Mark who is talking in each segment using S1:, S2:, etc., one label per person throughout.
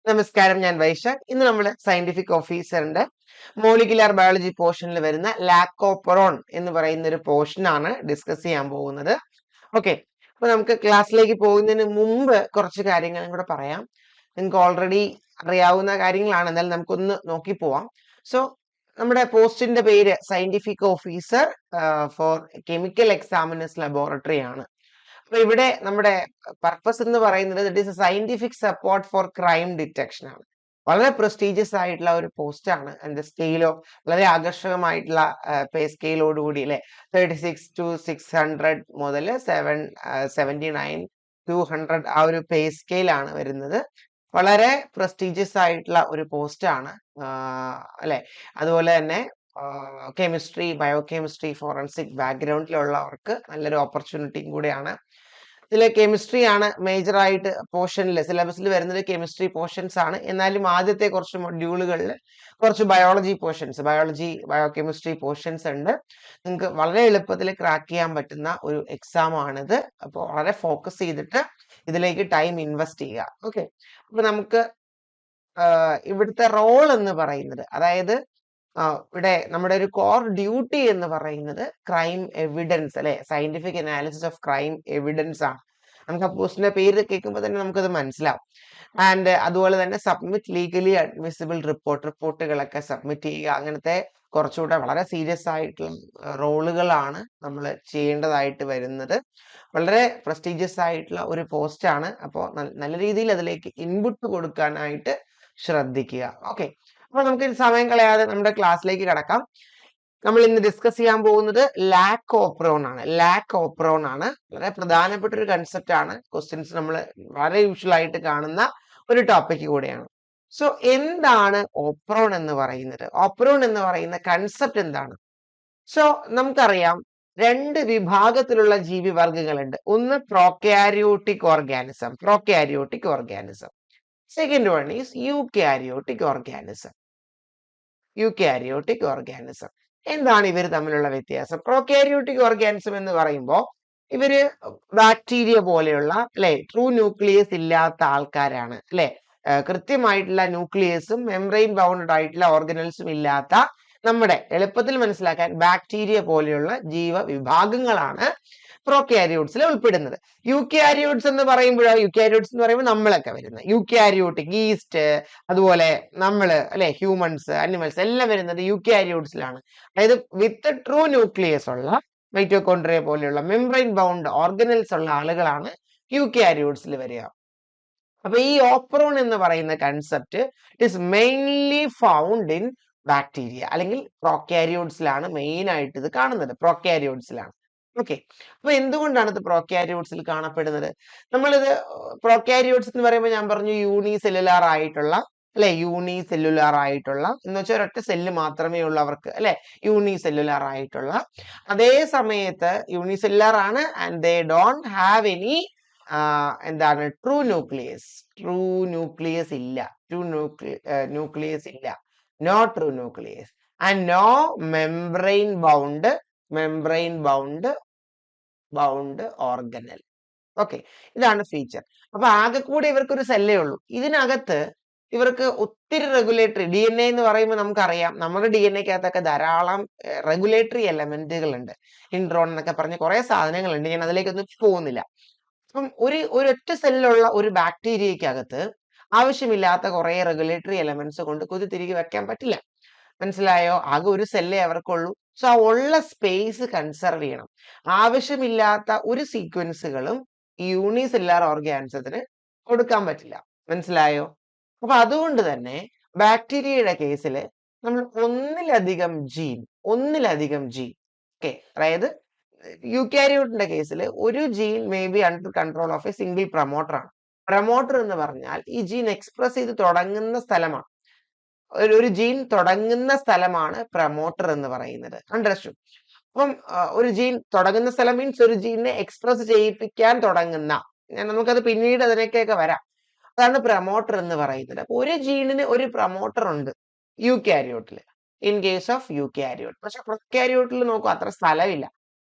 S1: നമസ്കാരം, ഞാൻ വൈശാഖ്. ഇന്ന് നമ്മൾ സയന്റിഫിക് ഓഫീസറിന്റെ മോളിക്കുലാർ ബയോളജി പോർഷനിൽ വരുന്ന ലാക്കോപെറോൺ എന്ന് പറയുന്ന ഒരു പോർഷനാണ് ഡിസ്കസ് ചെയ്യാൻ പോകുന്നത്. ഓക്കെ, അപ്പൊ നമുക്ക് ക്ലാസ്സിലേക്ക് പോകുന്നതിന് മുമ്പ് കുറച്ച് കാര്യങ്ങളും കൂടെ പറയാം. നിങ്ങൾക്ക് ഓൾറെഡി അറിയാവുന്ന കാര്യങ്ങളാണ്, എന്നാലും നമുക്കൊന്ന് നോക്കി പോവാം. സോ നമ്മുടെ പോസ്റ്റിന്റെ പേര് scientific officer four chemical examiners laboratory ആണ്. അപ്പൊ ഇവിടെ നമ്മുടെ പർപ്പസ് എന്ന് പറയുന്നത് it is A scientific support for crime detection ആണ്. വളരെ പ്രസ്റ്റീജിയസ് ആയിട്ടുള്ള ഒരു പോസ്റ്റ് ആണ്. അതിന്റെ സ്കെയിലോ വളരെ ആകർഷകമായിട്ടുള്ള പേ സ്കെയിലോടുകൂടി അല്ലെ 36 to 600 മുതൽ 79 200 ആ ഒരു പേ സ്കെയിൽ ആണ് വരുന്നത്. വളരെ പ്രസ്റ്റീജിയസ് ആയിട്ടുള്ള ഒരു പോസ്റ്റ് ആണ് അല്ലെ. അതുപോലെ തന്നെ കെമിസ്ട്രി, ബയോകെമിസ്ട്രി, ഫോറൻസിക് ബാക്ക്ഗ്രൗണ്ടിലുള്ളവർക്ക് നല്ലൊരു ഓപ്പർച്യൂണിറ്റിയും കൂടിയാണ്. ഇതിൽ കെമിസ്ട്രി ആണ് മേജർ ആയിട്ട് പോർഷനിൽ സിലബസിൽ വരുന്നത്. കെമിസ്ട്രി പോർഷൻസ് ആണ്. എന്നാലും ആദ്യത്തെ കുറച്ച് മൊഡ്യൂളുകളിൽ കുറച്ച് ബയോളജി പോർഷൻസ്, ബയോകെമിസ്ട്രി പോർഷൻസ് ഉണ്ട്. നിങ്ങൾക്ക് വളരെ എളുപ്പത്തിൽ ക്രാക്ക് ചെയ്യാൻ പറ്റുന്ന ഒരു എക്സാം ആണിത്. അപ്പോൾ വളരെ ഫോക്കസ് ചെയ്തിട്ട് ഇതിലേക്ക് ടൈം ഇൻവെസ്റ്റ് ചെയ്യുക. ഓക്കെ, അപ്പൊ നമുക്ക് ഇവിടുത്തെ റോൾ എന്ന് പറയുന്നത്, അതായത് ഇവിടെ നമ്മുടെ ഒരു കോർ ഡ്യൂട്ടി എന്ന് പറയുന്നത് ക്രൈം എവിഡൻസ് അല്ലെ, scientific analysis of crime evidence ആണ്. നമുക്ക് ആ പോസ്റ്റിന്റെ പേര് കേൾക്കുമ്പോൾ തന്നെ നമുക്കത് മനസ്സിലാവും. ആൻഡ് അതുപോലെ തന്നെ സബ്മിറ്റ് ലീഗലി അഡ്മിസിബിൾ റിപ്പോർട്ടുകളൊക്കെ സബ്മിറ്റ് ചെയ്യുക. അങ്ങനത്തെ കുറച്ചുകൂടെ വളരെ സീരിയസ് ആയിട്ടുള്ള റോളുകളാണ് നമ്മൾ ചെയ്യേണ്ടതായിട്ട് വരുന്നത്. വളരെ പ്രസ്റ്റീജിയസ് ആയിട്ടുള്ള ഒരു പോസ്റ്റ് ആണ്. അപ്പോൾ നല്ല രീതിയിൽ അതിലേക്ക് ഇൻപുട്ട് കൊടുക്കാനായിട്ട് ശ്രദ്ധിക്കുക. ഓക്കെ, അപ്പൊ നമുക്ക് സമയം കളയാതെ നമ്മുടെ ക്ലാസ്സിലേക്ക് കടക്കാം. നമ്മൾ ഇന്ന് ഡിസ്കസ് ചെയ്യാൻ പോകുന്നത് ലാക്കോപെറോൺ ആണ്. വളരെ പ്രധാനപ്പെട്ട ഒരു കൺസെപ്റ്റ് ആണ്. ക്വസ്റ്റ്യൻസ് നമ്മൾ വളരെ യൂഷ്വൽ ആയിട്ട് കാണുന്ന ഒരു ടോപ്പിക് കൂടെയാണ്. സോ എന്താണ് ഓപ്രോൺ എന്ന് പറയുന്നത്? ഓപ്രോൺ എന്ന് പറയുന്ന കൺസെപ്റ്റ് എന്താണ്? സോ നമുക്കറിയാം, രണ്ട് വിഭാഗത്തിലുള്ള ജീവിവർഗങ്ങളുണ്ട്. ഒന്ന് prokaryotic organism. Second one is eukaryotic organism. എന്താണ് ഇവർ തമ്മിലുള്ള വ്യത്യാസം? പ്രോക്യാരിയോട്ടിക് ഓർഗാനിസം എന്ന് പറയുമ്പോൾ ഇവര് ബാക്ടീരിയ പോലെയുള്ള അല്ലെ ട്രൂ ന്യൂക്ലിയസ് ഇല്ലാത്ത ആൾക്കാരാണ് അല്ലെ. കൃത്യമായിട്ടുള്ള ന്യൂക്ലിയസും മെംബ്രെയിൻ ബൗണ്ടഡ് ആയിട്ടുള്ള ഓർഗനൽസും ഇല്ലാത്ത, നമ്മുടെ എളുപ്പത്തിൽ മനസ്സിലാക്കാൻ ബാക്ടീരിയ പോലെയുള്ള ജീവവിഭാഗങ്ങളാണ് പ്രോക്യാരിയോട്സിൽ ഉൾപ്പെടുന്നത്. യൂക്യാരിയോട്സ് എന്ന് പറയുമ്പോൾ നമ്മളൊക്കെ വരുന്നത് യൂക്യാരിയോട്ടിക്, ഈസ്റ്റ്, അതുപോലെ നമ്മള് അല്ലെ, ഹ്യൂമൻസ്, അനിമൽസ് എല്ലാം വരുന്നത് യൂക്യാരിയോട്സിലാണ്. അതായത് വിത്ത് ട്രൂ ന്യൂക്ലിയസ് ഉള്ള മൈറ്റോകോൺട്രിയ പോലെയുള്ള മെംബ്രെയിൻ ബൗണ്ട് ഓർഗനൽസ് ഉള്ള ആളുകളാണ് യൂക്യാരിയോട്സിൽ വരിക. അപ്പൊ ഈ ഓപ്രോൺ എന്ന് പറയുന്ന concept it is mainly found in bacteria അല്ലെങ്കിൽ പ്രോക്യാരിയോട്സിലാണ് മെയിൻ ആയിട്ട് ഇത് കാണുന്നത്. പ്രോക്യാരിയോട്സിലാണ്. ഓക്കെ, അപ്പൊ എന്തുകൊണ്ടാണ് ഇത് പ്രോക്യാരിയോട്സിൽ കാണപ്പെടുന്നത്? നമ്മളിത് പ്രോക്യാരിയോട്സ് എന്ന് പറയുമ്പോൾ ഞാൻ പറഞ്ഞു യൂണിസെല്ലുലാർ ആയിട്ടുള്ള എന്ന് വെച്ചാൽ ഒരൊറ്റ സെല്ല് മാത്രമേ ഉള്ളൂ അവർക്ക് അല്ലെ, യൂണിസെല്ലുലാർ ആയിട്ടുള്ള. അതേ സമയത്ത് യൂണിസെല്ലുലാർ ആണ് and they don't have any എന്താണ് ട്രൂ ന്യൂക്ലിയസ് ഇല്ല. No true nucleus and no membrane bound organelle. Okay, ഇതാണ് ഫീച്ചർ. അപ്പൊ ആകെ കൂടെ ഇവർക്ക് ഒരു സെല്ലേ ഉള്ളൂ. ഇതിനകത്ത് ഇവർക്ക് ഒത്തിരി റെഗുലേറ്ററി, DNA എന്ന് പറയുമ്പോൾ നമുക്കറിയാം നമ്മുടെ DNA-ക്കകത്തൊക്കെ ധാരാളം റെഗുലേറ്ററി എലമെന്റുകൾ ഉണ്ട്. ഇൻട്രോൺ എന്നൊക്കെ പറഞ്ഞ കുറെ സാധനങ്ങളുണ്ട്. ഞാൻ അതിലേക്കൊന്നും പോകുന്നില്ല. അപ്പം ഒരൊറ്റ സെല്ലുള്ള ഒരു ബാക്ടീരിയക്കകത്ത് ആവശ്യമില്ലാത്ത കുറെ റെഗുലേറ്ററി എലമെന്റ്സ് കൊണ്ട് കുതിരികെ വെക്കാൻ പറ്റില്ല. മനസ്സിലായോ? ആകെ ഒരു സെല്ലേ അവർക്കുള്ളൂ. സോ ആ ഉള്ള സ്പേസ് കൺസർവ് ചെയ്യണം. ആവശ്യമില്ലാത്ത ഒരു സീക്വൻസുകളും ഈ യൂണിസെല്ലുലാർ ഓർഗാനിസത്തിന് കൊടുക്കാൻ പറ്റില്ല. മനസ്സിലായോ? അപ്പൊ അതുകൊണ്ട് തന്നെ ബാക്ടീരിയയുടെ കേസിൽ നമ്മൾ ഒന്നിലധികം ജീൻ ഓക്കെ, അതായത് യൂക്യാരിയോട്ടിന്റെ കേസിൽ ഒരു gene may be under control of a single promoter ആണ്. പ്രൊമോട്ടർ എന്ന് പറഞ്ഞാൽ ഈ ജീൻ എക്സ്പ്രസ് ചെയ്ത് തുടങ്ങുന്ന സ്ഥലമാണ്. ഒരു ജീൻ തുടങ്ങുന്ന സ്ഥലമാണ് പ്രൊമോട്ടർ എന്ന് പറയുന്നത്. അണ്ടർസ്റ്റുഡ്? അപ്പം ഒരു ജീൻ തുടങ്ങുന്ന സ്ഥലം മീൻസ് ഒരു ജീനെ എക്സ്പ്രസ് ചെയ്യിപ്പിക്കാൻ തുടങ്ങുന്ന, നമുക്കത് പിന്നീട് അതിനൊക്കെ വരാം. അതാണ് പ്രൊമോട്ടർ എന്ന് പറയുന്നത്. അപ്പൊ ഒരു ജീനിന് ഒരു പ്രൊമോട്ടർ ഉണ്ട് യൂക്യാരിയോട്ടിൽ, ഇൻ കേസ് ഓഫ് യൂക്യാരിയോട്ട്. പക്ഷെ പ്രൊക്യാരിയോട്ടിൽ നോക്കൂ, അത്ര സ്ഥലമില്ല.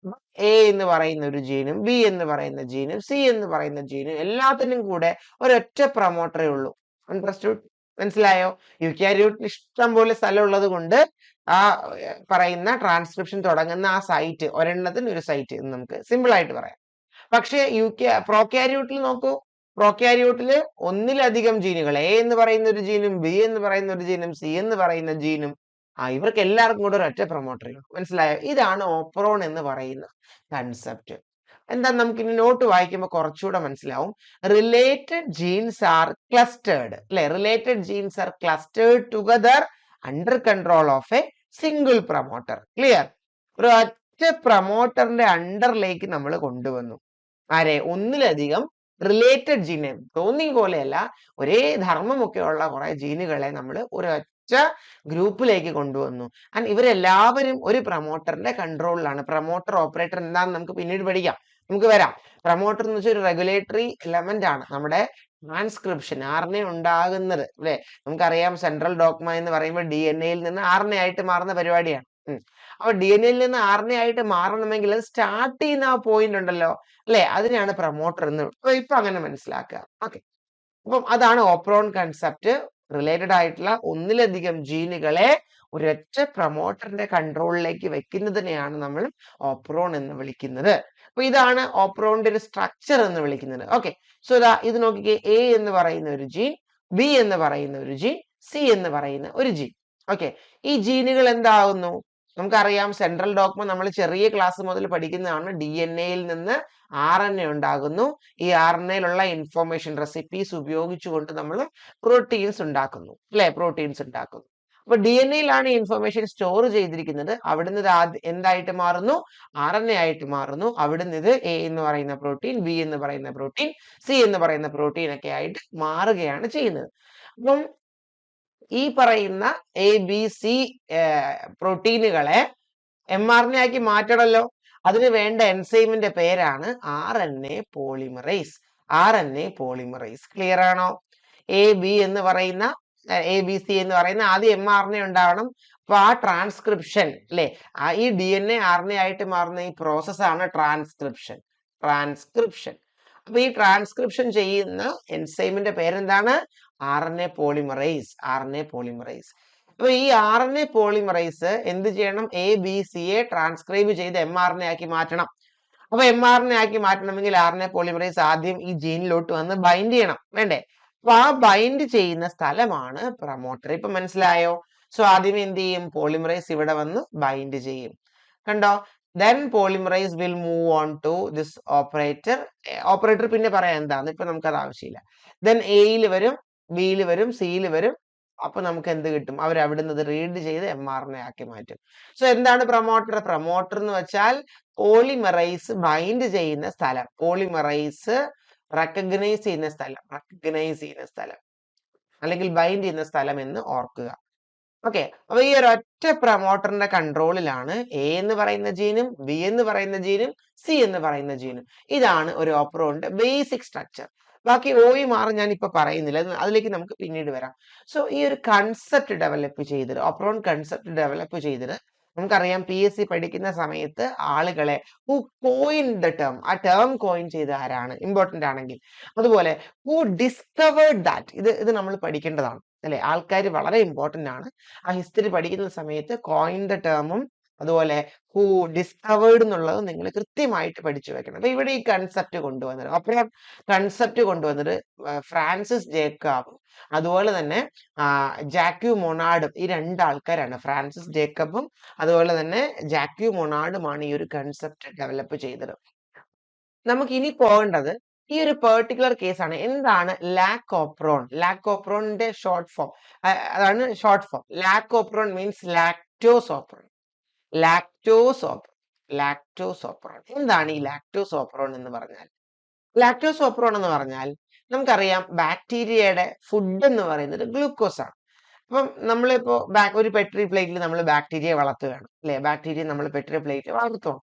S1: എ എന്ന് പറയുന്ന ഒരു ജീനും ബി എന്ന് പറയുന്ന ജീനും സി എന്ന് പറയുന്ന ജീനും എല്ലാത്തിനും കൂടെ ഒരൊറ്റ പ്രൊമോട്ടറേ ഉള്ളൂ. അണ്ടർസ്റ്റുഡ്? മനസ്സിലായോ? യൂക്യാരിയോട്ടിന് ഇഷ്ടം പോലെ സ്ഥലം ഉള്ളത് കൊണ്ട് ആ പറയുന്ന ട്രാൻസ്ക്രിപ്ഷൻ തുടങ്ങുന്ന ആ സൈറ്റ് ഒരെണ്ണത്തിന് ഒരു സൈറ്റ് എന്ന് നമുക്ക് സിമ്പിൾ ആയിട്ട് പറയാം. പക്ഷേ പ്രോക്യാരിയോട്ടിൽ നോക്കൂ, പ്രോക്യാരിയോട്ടില് ഒന്നിലധികം ജീനുകൾ, എ എന്ന് പറയുന്ന ഒരു ജീനും ബി എന്ന് പറയുന്ന ഒരു ജീനും സി എന്ന് പറയുന്ന ജീനും ഇവർക്ക് എല്ലാവർക്കും കൂടെ ഒരു ഒറ്റ പ്രൊമോട്ടർ. മനസ്സിലായോ? ഇതാണ് ഓപ്രോൺ എന്ന് പറയുന്ന കൺസെപ്റ്റ്. എന്താ നമുക്ക് ഇനി നോട്ട് വായിക്കുമ്പോൾ കുറച്ചുകൂടെ മനസ്സിലാവും. റിലേറ്റഡ് ജീൻസ് ആർ ക്ലസ്റ്റേർഡ്, അല്ലെ? Related genes are clustered together under control of a single promoter. Clear? ഒരു ഒറ്റ പ്രൊമോട്ടറിന്റെ അണ്ടറിലേക്ക് നമ്മൾ കൊണ്ടുവന്നു ആരെ? ഒന്നിലധികം റിലേറ്റഡ് ജീനെ. തോന്നിയ പോലെയല്ല, ഒരേ ധർമ്മമൊക്കെ ഉള്ള കുറെ ജീനുകളെ നമ്മൾ ഒരൊറ്റ ഗ്രൂപ്പിലേക്ക് കൊണ്ടുവന്നു. ആൻഡ് ഇവരെല്ലാവരും ഒരു പ്രൊമോട്ടറിന്റെ കൺട്രോളിലാണ്. പ്രൊമോട്ടർ ഓപ്പറേറ്റർ എന്താണെന്ന് നമുക്ക് പിന്നീട് പഠിക്കാം, നമുക്ക് വരാം. പ്രൊമോട്ടർ എന്ന് വെച്ചാൽ ഒരു റെഗുലേറ്ററി എലമെന്റ് ആണ് നമ്മുടെ ട്രാൻസ്ക്രിപ്ഷൻ, ആർഎൻഎ ഉണ്ടാകുന്നത്, അല്ലെ? നമുക്കറിയാം സെൻട്രൽ ഡോഗ്മ എന്ന് പറയുമ്പോൾ DNA-യിൽ നിന്ന് ആർഎൻഎ ആയിട്ട് മാറുന്ന പരിപാടിയാണ്. അപ്പൊ DNA-യിൽ നിന്ന് ആർഎൻഎ ആയിട്ട് മാറണമെങ്കിൽ അത് സ്റ്റാർട്ട് ചെയ്യുന്ന ആ പോയിന്റ് ഉണ്ടല്ലോ, അല്ലെ? അതിനെയാണ് പ്രൊമോട്ടർ എന്ന്. ഇപ്പൊ അങ്ങനെ മനസ്സിലാക്കുക. ഓക്കെ, അപ്പം അതാണ് ഓപ്രോൺ കൺസെപ്റ്റ്. റിലേറ്റഡ് ആയിട്ടുള്ള ഒന്നിലധികം ജീനുകളെ ഒരൊറ്റ പ്രൊമോട്ടറിന്റെ കൺട്രോളിലേക്ക് വെക്കുന്നതിനെയാണ് നമ്മൾ ഓപ്രോൺ എന്ന് വിളിക്കുന്നത്. അപ്പൊ ഇതാണ് ഓപ്രോണിന്റെ ഒരു സ്ട്രക്ചർ എന്ന് വിളിക്കുന്നത്. ഓക്കെ, സോ ഇത് നോക്കിക്കേ. എ എന്ന് പറയുന്ന ഒരു ജീൻ, ബി എന്ന് പറയുന്ന ഒരു ജീൻ, സി എന്ന് പറയുന്ന ഒരു ജീൻ. ഓക്കെ, ഈ ജീനുകൾ എന്താകുന്നു? നമുക്കറിയാം സെൻട്രൽ ഡോഗ്മ നമ്മൾ ചെറിയ ക്ലാസ് മുതൽ പഠിക്കുന്നതാണ്. DNA-യിൽ നിന്ന് RNA ഉണ്ടാകുന്നു. ഈ RNA-യിലുള്ള ഇൻഫോർമേഷൻ റെസിപ്പീസ് ഉപയോഗിച്ചുകൊണ്ട് നമ്മൾ പ്രോട്ടീൻസ് ഉണ്ടാക്കുന്നു, അല്ലെ? പ്രോട്ടീൻസ് ഉണ്ടാക്കുന്നു. അപ്പൊ DNA-യിലാണ് ഇൻഫോർമേഷൻ സ്റ്റോർ ചെയ്തിരിക്കുന്നത്. അവിടുന്ന് ഇത് എന്തായിട്ട് മാറുന്നു? RNA ആയിട്ട് മാറുന്നു. അവിടുന്ന് ഇത് A എന്ന് പറയുന്ന പ്രോട്ടീൻ, B എന്ന് പറയുന്ന പ്രോട്ടീൻ, C എന്ന് പറയുന്ന പ്രോട്ടീൻ ഒക്കെ ആയിട്ട് മാറുകയാണ് ചെയ്യുന്നത്. അപ്പം ഈ പറയുന്ന ABC പ്രോട്ടീനുകളെ mRNA ആക്കി മാറ്റണമല്ലോ. അതിന് വേണ്ട എൻസൈമിന്റെ പേരാണ് RNA polymerase. RNA polymerase. Clear ആണോ? AB എന്ന് പറയുന്ന ABC എന്ന് പറയുന്ന ആദ്യം mRNA ഉണ്ടാവണം. അപ്പൊ ആ ട്രാൻസ്ക്രിപ്ഷൻ, അല്ലെ? ഈ DNA RNA ആയിട്ട് മാറുന്ന ഈ പ്രോസസ്സാണ് ട്രാൻസ്ക്രിപ്ഷൻ. ട്രാൻസ്ക്രിപ്ഷൻ. അപ്പൊ ഈ ട്രാൻസ്ക്രിപ്ഷൻ ചെയ്യുന്ന എൻസൈമിന്റെ പേരെന്താണ്? RNA polymerase. RNA polymerase. അപ്പൊ ഈ RNA പോളിമറൈസ് എന്ത് ചെയ്യണം? ABCയെ ട്രാൻസ്ക്രൈബ് ചെയ്ത് mRNA ആക്കി മാറ്റണം. അപ്പൊ mRNA ആക്കി മാറ്റണമെങ്കിൽ RNA പോളിമറൈസ് ആദ്യം ഈ ജീനിലോട്ട് വന്ന് ബൈൻഡ് ചെയ്യണം, വേണ്ടേ? അപ്പൊ ആ ബൈൻഡ് ചെയ്യുന്ന സ്ഥലമാണ് പ്രൊമോട്ടർ. ഇപ്പൊ മനസ്സിലായോ? സോ ആദ്യം എന്ത് ചെയ്യും? പോളിമറൈസ് ഇവിടെ വന്ന് ബൈൻഡ് ചെയ്യും. കണ്ടോ? then polymerase will move on to this operator. Operator പിന്നെ പറയാം എന്താന്ന്, ഇപ്പൊ നമുക്കത് ആവശ്യമില്ല. then A-യിൽ വരും, B-യിൽ വരും, C-യിൽ വരും. അപ്പൊ നമുക്ക് എന്ത് കിട്ടും? അവർ അവിടുന്ന് റീഡ് ചെയ്ത് mRNA ആക്കി മാറ്റും. സോ എന്താണ് പ്രൊമോട്ടർ? പ്രൊമോട്ടർ എന്ന് വെച്ചാൽ പോളിമറൈസ് ബൈൻഡ് ചെയ്യുന്ന സ്ഥലം, പോളിമറൈസ് റെക്കഗ്നൈസ് ചെയ്യുന്ന സ്ഥലം, റെക്കഗ്നൈസ് ചെയ്യുന്ന സ്ഥലം അല്ലെങ്കിൽ ബൈൻഡ് ചെയ്യുന്ന സ്ഥലം എന്ന് ഓർക്കുക. ഓക്കെ, അപ്പൊ ഈ ഒരു ഒറ്റ പ്രൊമോട്ടറിന്റെ കൺട്രോളിലാണ് A എന്ന് പറയുന്ന ജീനും, B എന്ന് പറയുന്ന ജീനും, C എന്ന് പറയുന്ന ജീനും. ഇതാണ് ഒരു ഓപ്രോണിന്റെ ബേസിക് സ്ട്രക്ചർ. ബാക്കി OE മാറും ഞാൻ ഇപ്പൊ പറയുന്നില്ല, അതിലേക്ക് നമുക്ക് പിന്നീട് വരാം. സോ ഈ ഒരു കൺസെപ്റ്റ് ഡെവലപ്പ് ചെയ്തത്, ഓപ്രോൺ കൺസെപ്റ്റ് ഡെവലപ്പ് ചെയ്തത് നമുക്കറിയാം PSC പഠിക്കുന്ന സമയത്ത് ആളുകളെ ഹു കോയിൻ ദ ടേം, ആ ടേം കോയിൻ ചെയ്ത ആരാണ് ഇമ്പോർട്ടന്റ് ആണെങ്കിൽ. അതുപോലെ ഹു ഡിസ്കവേർഡ് ദാറ്റ്, ഇത് നമ്മൾ പഠിക്കേണ്ടതാണ്, അല്ലെ? ആൾക്കാർ വളരെ ഇമ്പോർട്ടന്റ് ആണ്. ആ ഹിസ്റ്ററി പഠിക്കുന്ന സമയത്ത് കോയിൻ ദ ടേമും അതുപോലെ ഹു ഡിസ്കവേർഡ് എന്നുള്ളത് നിങ്ങൾ കൃത്യമായിട്ട് പഠിച്ചു വെക്കണം. അപ്പൊ ഇവിടെ ഈ കൺസെപ്റ്റ് കൊണ്ടുവന്നത്, അപ്പോൾ കൺസെപ്റ്റ് കൊണ്ടുവന്നത് ഫ്രാൻസിസ് ജേക്കബും അതുപോലെ തന്നെ ജാക്യു മൊണാർഡും, ഈ രണ്ടാൾക്കാരാണ്. ഫ്രാൻസിസ് ജേക്കബും അതുപോലെ തന്നെ ജാക്യു മൊണാർഡുമാണ് ഈ ഒരു കൺസെപ്റ്റ് ഡെവലപ്പ് ചെയ്തത്. നമുക്ക് ഇനി പോകേണ്ടത് ഈ ഒരു പെർട്ടിക്കുലർ കേസാണ്. എന്താണ് ലാക്കോപ്രോൺ? ലാക്കോപ്രോണിന്റെ ഷോർട്ട് ഫോം, അതാണ് ഷോർട്ട് ഫോം. Lac operon means ലാക്ടോസോപ്രോൺ. ലാക്ടോസോപ്രോൺ, ലാക്ടോസോപ്രോൺ. എന്താണ് ഈ ലാക്ടോസോപ്രോൺ എന്ന് പറഞ്ഞാൽ? ലാക്ടോസോപ്രോൺ എന്ന് പറഞ്ഞാൽ നമുക്കറിയാം ബാക്ടീരിയയുടെ ഫുഡ് എന്ന് പറയുന്നത് ഗ്ലൂക്കോസ് ആണ്. അപ്പം നമ്മളിപ്പോ ഒരു പെട്രി പ്ലേറ്റിൽ നമ്മൾ ബാക്ടീരിയ വളർത്തുകയാണ്, അല്ലെ? ബാക്ടീരിയ നമ്മൾ പെട്രി പ്ലേറ്റിൽ വളർത്തുകയാണ്.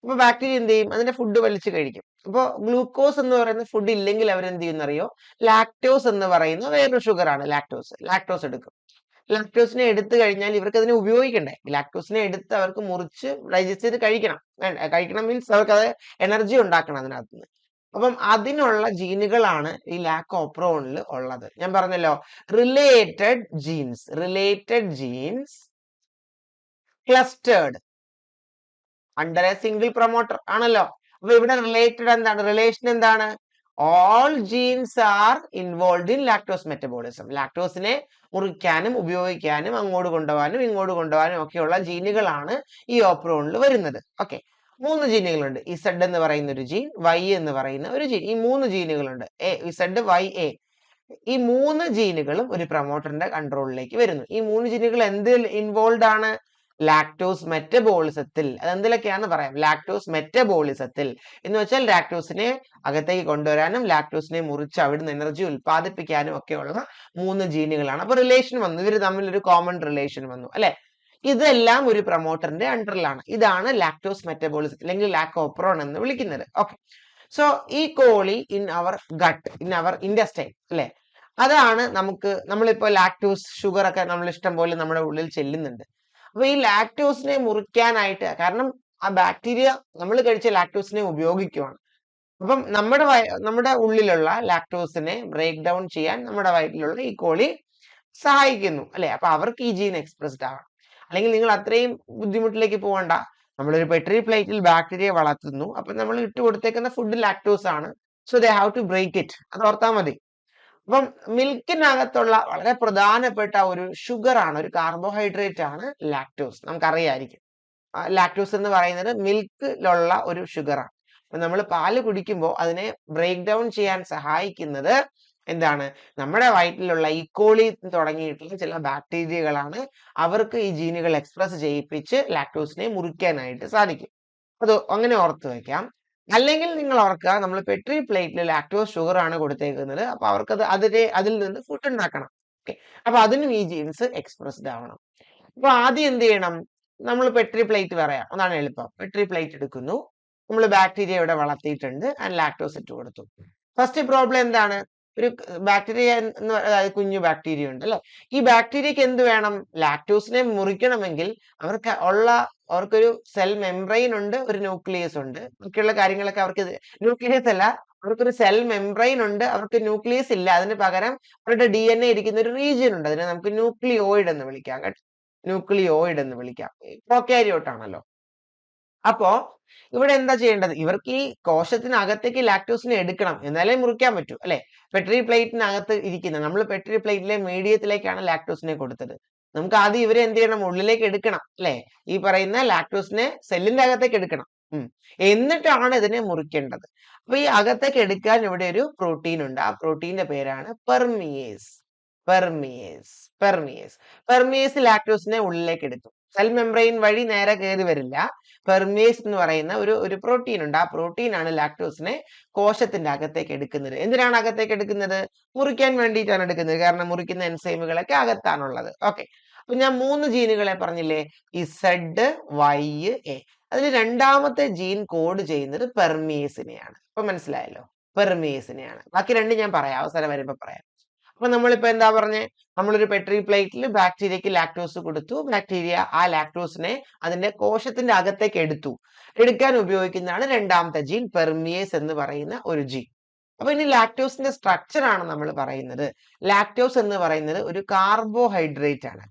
S1: അപ്പൊ ബാക്ടീരിയ എന്ത് ചെയ്യും? അതിന്റെ ഫുഡ് വലിച്ചു കഴിക്കും. അപ്പൊ ഗ്ലൂക്കോസ് എന്ന് പറയുന്ന ഫുഡ് ഇല്ലെങ്കിൽ അവരെന്ത് ചെയ്യുന്നറിയോ? ലാക്ടോസ് എന്ന് പറയുന്ന വേറൊരു ഷുഗർ ആണ് ലാക്ടോസ്. ലാക്ടോസ് എടുക്കും. ലാക്ടോസിനെ എടുത്തു കഴിഞ്ഞാൽ ഇവർക്ക് അതിനെ ഉപയോഗിക്കണ്ടേ? ലാക്ടോസിനെ എടുത്ത് അവർക്ക് മുറിച്ച് ഡൈജസ്റ്റ് ചെയ്ത് കഴിക്കണം. കഴിക്കണം മീൻസ് അവർക്ക് അത് എനർജി ഉണ്ടാക്കണം അതിനകത്തുനിന്ന്. അപ്പം അതിനുള്ള ജീനുകളാണ് ഈ ലാക്കോപ്രോണിൽ ഉള്ളത്. ഞാൻ പറഞ്ഞല്ലോ, related genes clustered under a single promoter ആണല്ലോ. അപ്പൊ ഇവിടെ റിലേറ്റഡ് എന്താണ്, റിലേഷൻ എന്താണ്? All genes are involve in lactose metabolism. ലാക്ടോസിനെ മുറിക്കാനും ഉപയോഗിക്കാനും അങ്ങോട്ട് കൊണ്ടുപോകാനും ഇങ്ങോട്ട് കൊണ്ടുപോകാനും ഒക്കെയുള്ള ജീനുകളാണ് ഈ ഓപ്രോണിൽ വരുന്നത്. ഓക്കെ, 3 ജീനുകളുണ്ട്. ഇസഡ് എന്ന് പറയുന്ന ഒരു ജീൻ, വൈ എന്ന് പറയുന്ന ഒരു ജീൻ. ഈ 3 ജീനുകളുണ്ട്, ഇസഡ്, വൈ, എ. ഈ 3 ജീനുകളും ഒരു പ്രൊമോട്ടറിന്റെ കൺട്രോളിലേക്ക് വരുന്നു. ഈ 3 ജീനുകൾ എന്തിൽ ഇൻവോൾവ് ആണ്? ലാക്ടോസ് മെറ്റബോളിസത്തിൽ. അതെന്തിലൊക്കെയാന്ന് പറയാം. ലാക്ടോസ് മെറ്റബോളിസത്തിൽ എന്ന് വെച്ചാൽ ലാക്ടോസിനെ അകത്തേക്ക് കൊണ്ടുവരാനും ലാക്ടോസിനെ മുറിച്ച് അവിടുന്ന് എനർജി ഉൽപ്പാദിപ്പിക്കാനും ഒക്കെയുള്ള 3 ജീനുകളാണ്. അപ്പൊ റിലേഷൻ വന്നു, ഇവർ തമ്മിൽ ഒരു കോമൺ റിലേഷൻ വന്നു അല്ലെ. ഇതെല്ലാം ഒരു പ്രൊമോട്ടറിന്റെ അണ്ടറിലാണ്. ഇതാണ് ലാക്ടോസ് മെറ്റബോളിസം അല്ലെങ്കിൽ ലാക്കോപ്രോൺ എന്ന് വിളിക്കുന്നത്. Okay, so E coli in our gut, in our intestine അല്ലെ, അതാണ് നമ്മളിപ്പോ ലാക്ടോസ് ഷുഗർ ഒക്കെ നമ്മൾ ഇഷ്ടം പോലെ നമ്മുടെ ഉള്ളിൽ ചെല്ലുന്നുണ്ട്. അപ്പൊ ഈ ലാക്ടോസിനെ മുറിക്കാനായിട്ട്, കാരണം ആ ബാക്ടീരിയ നമ്മൾ കഴിച്ച ലാക്ടോസിനെ ഉപയോഗിക്കുവാണ്. അപ്പം നമ്മുടെ ഉള്ളിലുള്ള ലാക്ടോസിനെ ബ്രേക്ക് ഡൗൺ ചെയ്യാൻ നമ്മുടെ വയറ്റിലുള്ള ഈ കോളി സഹായിക്കുന്നു അല്ലെ. അപ്പൊ അവർക്ക് ഈ ജീൻ എക്സ്പ്രസ്ഡ് ആവണം. അല്ലെങ്കിൽ നിങ്ങൾ അത്രയും ബുദ്ധിമുട്ടിലേക്ക് പോകണ്ട. നമ്മളൊരു പെട്രി പ്ലേറ്റിൽ ബാക്ടീരിയ വളർത്തുന്നു, അപ്പൊ നമ്മൾ ഇട്ട് കൊടുത്തേക്കുന്ന ഫുഡ് ലാക്ടോസ് ആണ്. So they have to break it. അത് ഓർത്താൽ മതി. അപ്പം മിൽക്കിനകത്തുള്ള വളരെ പ്രധാനപ്പെട്ട ഒരു ഷുഗർ ആണ്, ഒരു കാർബോഹൈഡ്രേറ്റ് ആണ് ലാക്ടോസ്. നമുക്കറിയായിരിക്കും, ലാക്ടോസ് എന്ന് പറയുന്നത് മിൽക്കിലുള്ള ഒരു ഷുഗറാണ്. അപ്പൊ നമ്മൾ പാല് കുടിക്കുമ്പോൾ അതിനെ ബ്രേക്ക് ഡൗൺ ചെയ്യാൻ സഹായിക്കുന്നത് എന്താണ്? നമ്മുടെ വയറ്റിലുള്ള ഈക്കോളി തുടങ്ങിയിട്ടുള്ള ചില ബാക്ടീരിയകളാണ്. അവർക്ക് ഈ ജീനുകൾ എക്സ്പ്രസ് ചെയ്യിപ്പിച്ച് ലാക്ടോസിനെ മുറിക്കാനായിട്ട് സാധിക്കും. അത് അങ്ങനെ ഓർത്ത് വെക്കാം. അല്ലെങ്കിൽ നിങ്ങൾ ഓർക്കുക, നമ്മൾ പെട്രി പ്ലേറ്റിൽ ലാക്ടോസ് ഷുഗർ ആണ് കൊടുത്തേക്കുന്നത്. അപ്പൊ അവർക്കത് അതിൽ നിന്ന് ഫുഡ് ഉണ്ടാക്കണം. ഓക്കെ, അപ്പൊ അതിനും ഈ ജീൻസ് എക്സ്പ്രസ്ഡ് ആവണം. അപ്പൊ ആദ്യം എന്ത് ചെയ്യണം? നമ്മൾ പെട്രി പ്ലേറ്റ് പറയാം, അതാണ് എളുപ്പം. പെട്രി പ്ലേറ്റ് എടുക്കുന്നു, നമ്മൾ ബാക്ടീരിയ ഇവിടെ വളർത്തിയിട്ടുണ്ട്, ആൻഡ് ലാക്ടോസ് ഇട്ട് കൊടുത്തു. ഫസ്റ്റ് പ്രോബ്ലം എന്താണ്? ഒരു ബാക്ടീരിയ അതായത് കുഞ്ഞു ബാക്ടീരിയ ഉണ്ട് അല്ലെ. ഈ ബാക്ടീരിയക്ക് എന്ത് വേണം? ലാക്ടോസിനെ മുറിക്കണമെങ്കിൽ അവർക്കൊരു സെൽ മെംബ്രെയിൻ ഉണ്ട്, ഒരു ന്യൂക്ലിയസ് ഉണ്ട്. ബാക്കിയുള്ള കാര്യങ്ങളൊക്കെ അവർക്ക് ന്യൂക്ലിയസ് അല്ല, അവർക്കൊരു സെൽ മെംബ്രെയിൻ ഉണ്ട്, അവർക്ക് ന്യൂക്ലിയസ് ഇല്ല. അതിന് പകരം അവരുടെ DNA ഇരിക്കുന്ന ഒരു റീജിയൻ ഉണ്ട്. അതിനെ നമുക്ക് ന്യൂക്ലിയോയിഡ് എന്ന് വിളിക്കാം കേട്ടോ. ന്യൂക്ലിയോയിഡ് എന്ന് വിളിക്കാം. പ്രോകാരിയോട്ട് ആണല്ലോ. അപ്പോ ഇവിടെ എന്താ ചെയ്യേണ്ടത്? ഇവർക്ക് ഈ കോശത്തിനകത്തേക്ക് ലാക്ടോസിനെ എടുക്കണം, എന്നാലേ മുറിക്കാൻ പറ്റൂ അല്ലെ. പെട്രി പ്ലേറ്റിനകത്ത് ഇരിക്കുന്ന നമ്മൾ പെട്രി പ്ലേറ്റിലെ മീഡിയത്തിലേക്കാണ് ലാക്ടോസിനെ കൊടുത്തത്. നമുക്ക് ആദ്യം ഇവരെ എന്ത് ചെയ്യണം? ഉള്ളിലേക്ക് എടുക്കണം അല്ലെ. ഈ പറയുന്ന ലാക്ടോസിനെ സെല്ലിന്റെ അകത്തേക്ക് എടുക്കണം. എന്നിട്ടാണ് ഇതിനെ മുറിക്കേണ്ടത്. അപ്പൊ ഈ അകത്തേക്ക് എടുക്കാൻ ഇവിടെ ഒരു പ്രോട്ടീൻ ഉണ്ട്. ആ പ്രോട്ടീന്റെ പേരാണ് പെർമിയേസ്. പെർമിയേസ് ലാക്ടോസിനെ ഉള്ളിലേക്ക് എടുക്കും. സെൽ മെംബ്രെയിൻ വഴി നേരെ കയറി വരില്ല. പെർമിയേസ് എന്ന് പറയുന്ന ഒരു പ്രോട്ടീൻ ഉണ്ട്. ആ പ്രോട്ടീൻ ആണ് ലാക്ടോസിനെ കോശത്തിന്റെ അകത്തേക്ക് എടുക്കുന്നത്. എന്തിനാണ് അകത്തേക്ക് എടുക്കുന്നത്? മുറിക്കാൻ വേണ്ടിയിട്ടാണ് എടുക്കുന്നത്. കാരണം മുറിക്കുന്ന എൻസൈമുകളൊക്കെ അകത്താണുള്ളത്. ഓക്കെ, അപ്പൊ ഞാൻ 3 ജീനുകളെ പറഞ്ഞില്ലേ, ഇസഡ്, വൈ, എ. അതിൽ രണ്ടാമത്തെ ജീൻ കോഡ് ചെയ്യുന്നത് പെർമിയേസിനെയാണ്. അപ്പൊ മനസ്സിലായല്ലോ, പെർമിയേസിനെയാണ്. ബാക്കി 2 ഞാൻ പറയാം, അവസരം വരുമ്പോ പറയാം. അപ്പൊ നമ്മളിപ്പോ എന്താ പറഞ്ഞേ? നമ്മളൊരു പെട്രി പ്ലേറ്റിൽ ബാക്ടീരിയക്ക് ലാക്ടോസ് കൊടുത്തു. ബാക്ടീരിയ ആ ലാക്ടോസിനെ അതിന്റെ കോശത്തിന്റെ അകത്തേക്ക് എടുക്കാൻ ഉപയോഗിക്കുന്നതാണ് രണ്ടാമത്തെ ജീൻ, പെർമിയേസ് എന്ന് പറയുന്ന ഒരു ജീൻ. അപ്പൊ ഇനി ലാക്ടോസിന്റെ സ്ട്രക്ചർ ആണ് നമ്മൾ പറയുന്നത്. ലാക്ടോസ് എന്ന് പറയുന്നത് ഒരു കാർബോഹൈഡ്രേറ്റ് ആണ്.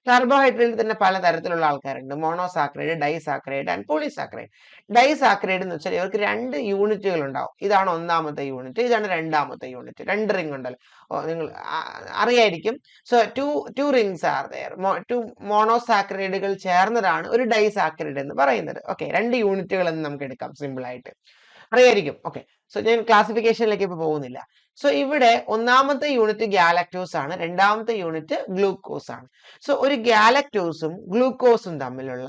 S1: കാർബോഹൈഡ്രേറ്റിൽ തന്നെ പല തരത്തിലുള്ള ആൾക്കാരുണ്ട്. Monosaccharide, disaccharide and polysaccharide. Disaccharide എന്ന് വെച്ചാൽ ഇവർക്ക് 2 യൂണിറ്റുകൾ ഉണ്ടാവും. ഇതാണ് ഒന്നാമത്തെ യൂണിറ്റ്, ഇതാണ് രണ്ടാമത്തെ യൂണിറ്റ്. 2 റിംഗ് ഉണ്ടല്ലോ, നിങ്ങൾ അറിയായിരിക്കും. So two rings are there. 2 മോണോസാക്രൈഡുകൾ ചേർന്നതാണ് ഒരു ഡൈസാക്രൈഡ് എന്ന് പറയുന്നത്. ഓക്കെ, 2 യൂണിറ്റുകൾ എന്ന് നമുക്ക് എടുക്കാം സിമ്പിൾ ആയിട്ട്, അറിയായിരിക്കും. ഓക്കെ, സോ ഞാൻ ക്ലാസിഫിക്കേഷനിലേക്ക് ഇപ്പൊ പോകുന്നില്ല. സോ ഇവിടെ ഒന്നാമത്തെ യൂണിറ്റ് ഗാലക്ടോസ് ആണ്, രണ്ടാമത്തെ യൂണിറ്റ് ഗ്ലൂക്കോസ് ആണ്. സോ ഒരു ഗാലക്ടോസും ഗ്ലൂക്കോസും തമ്മിലുള്ള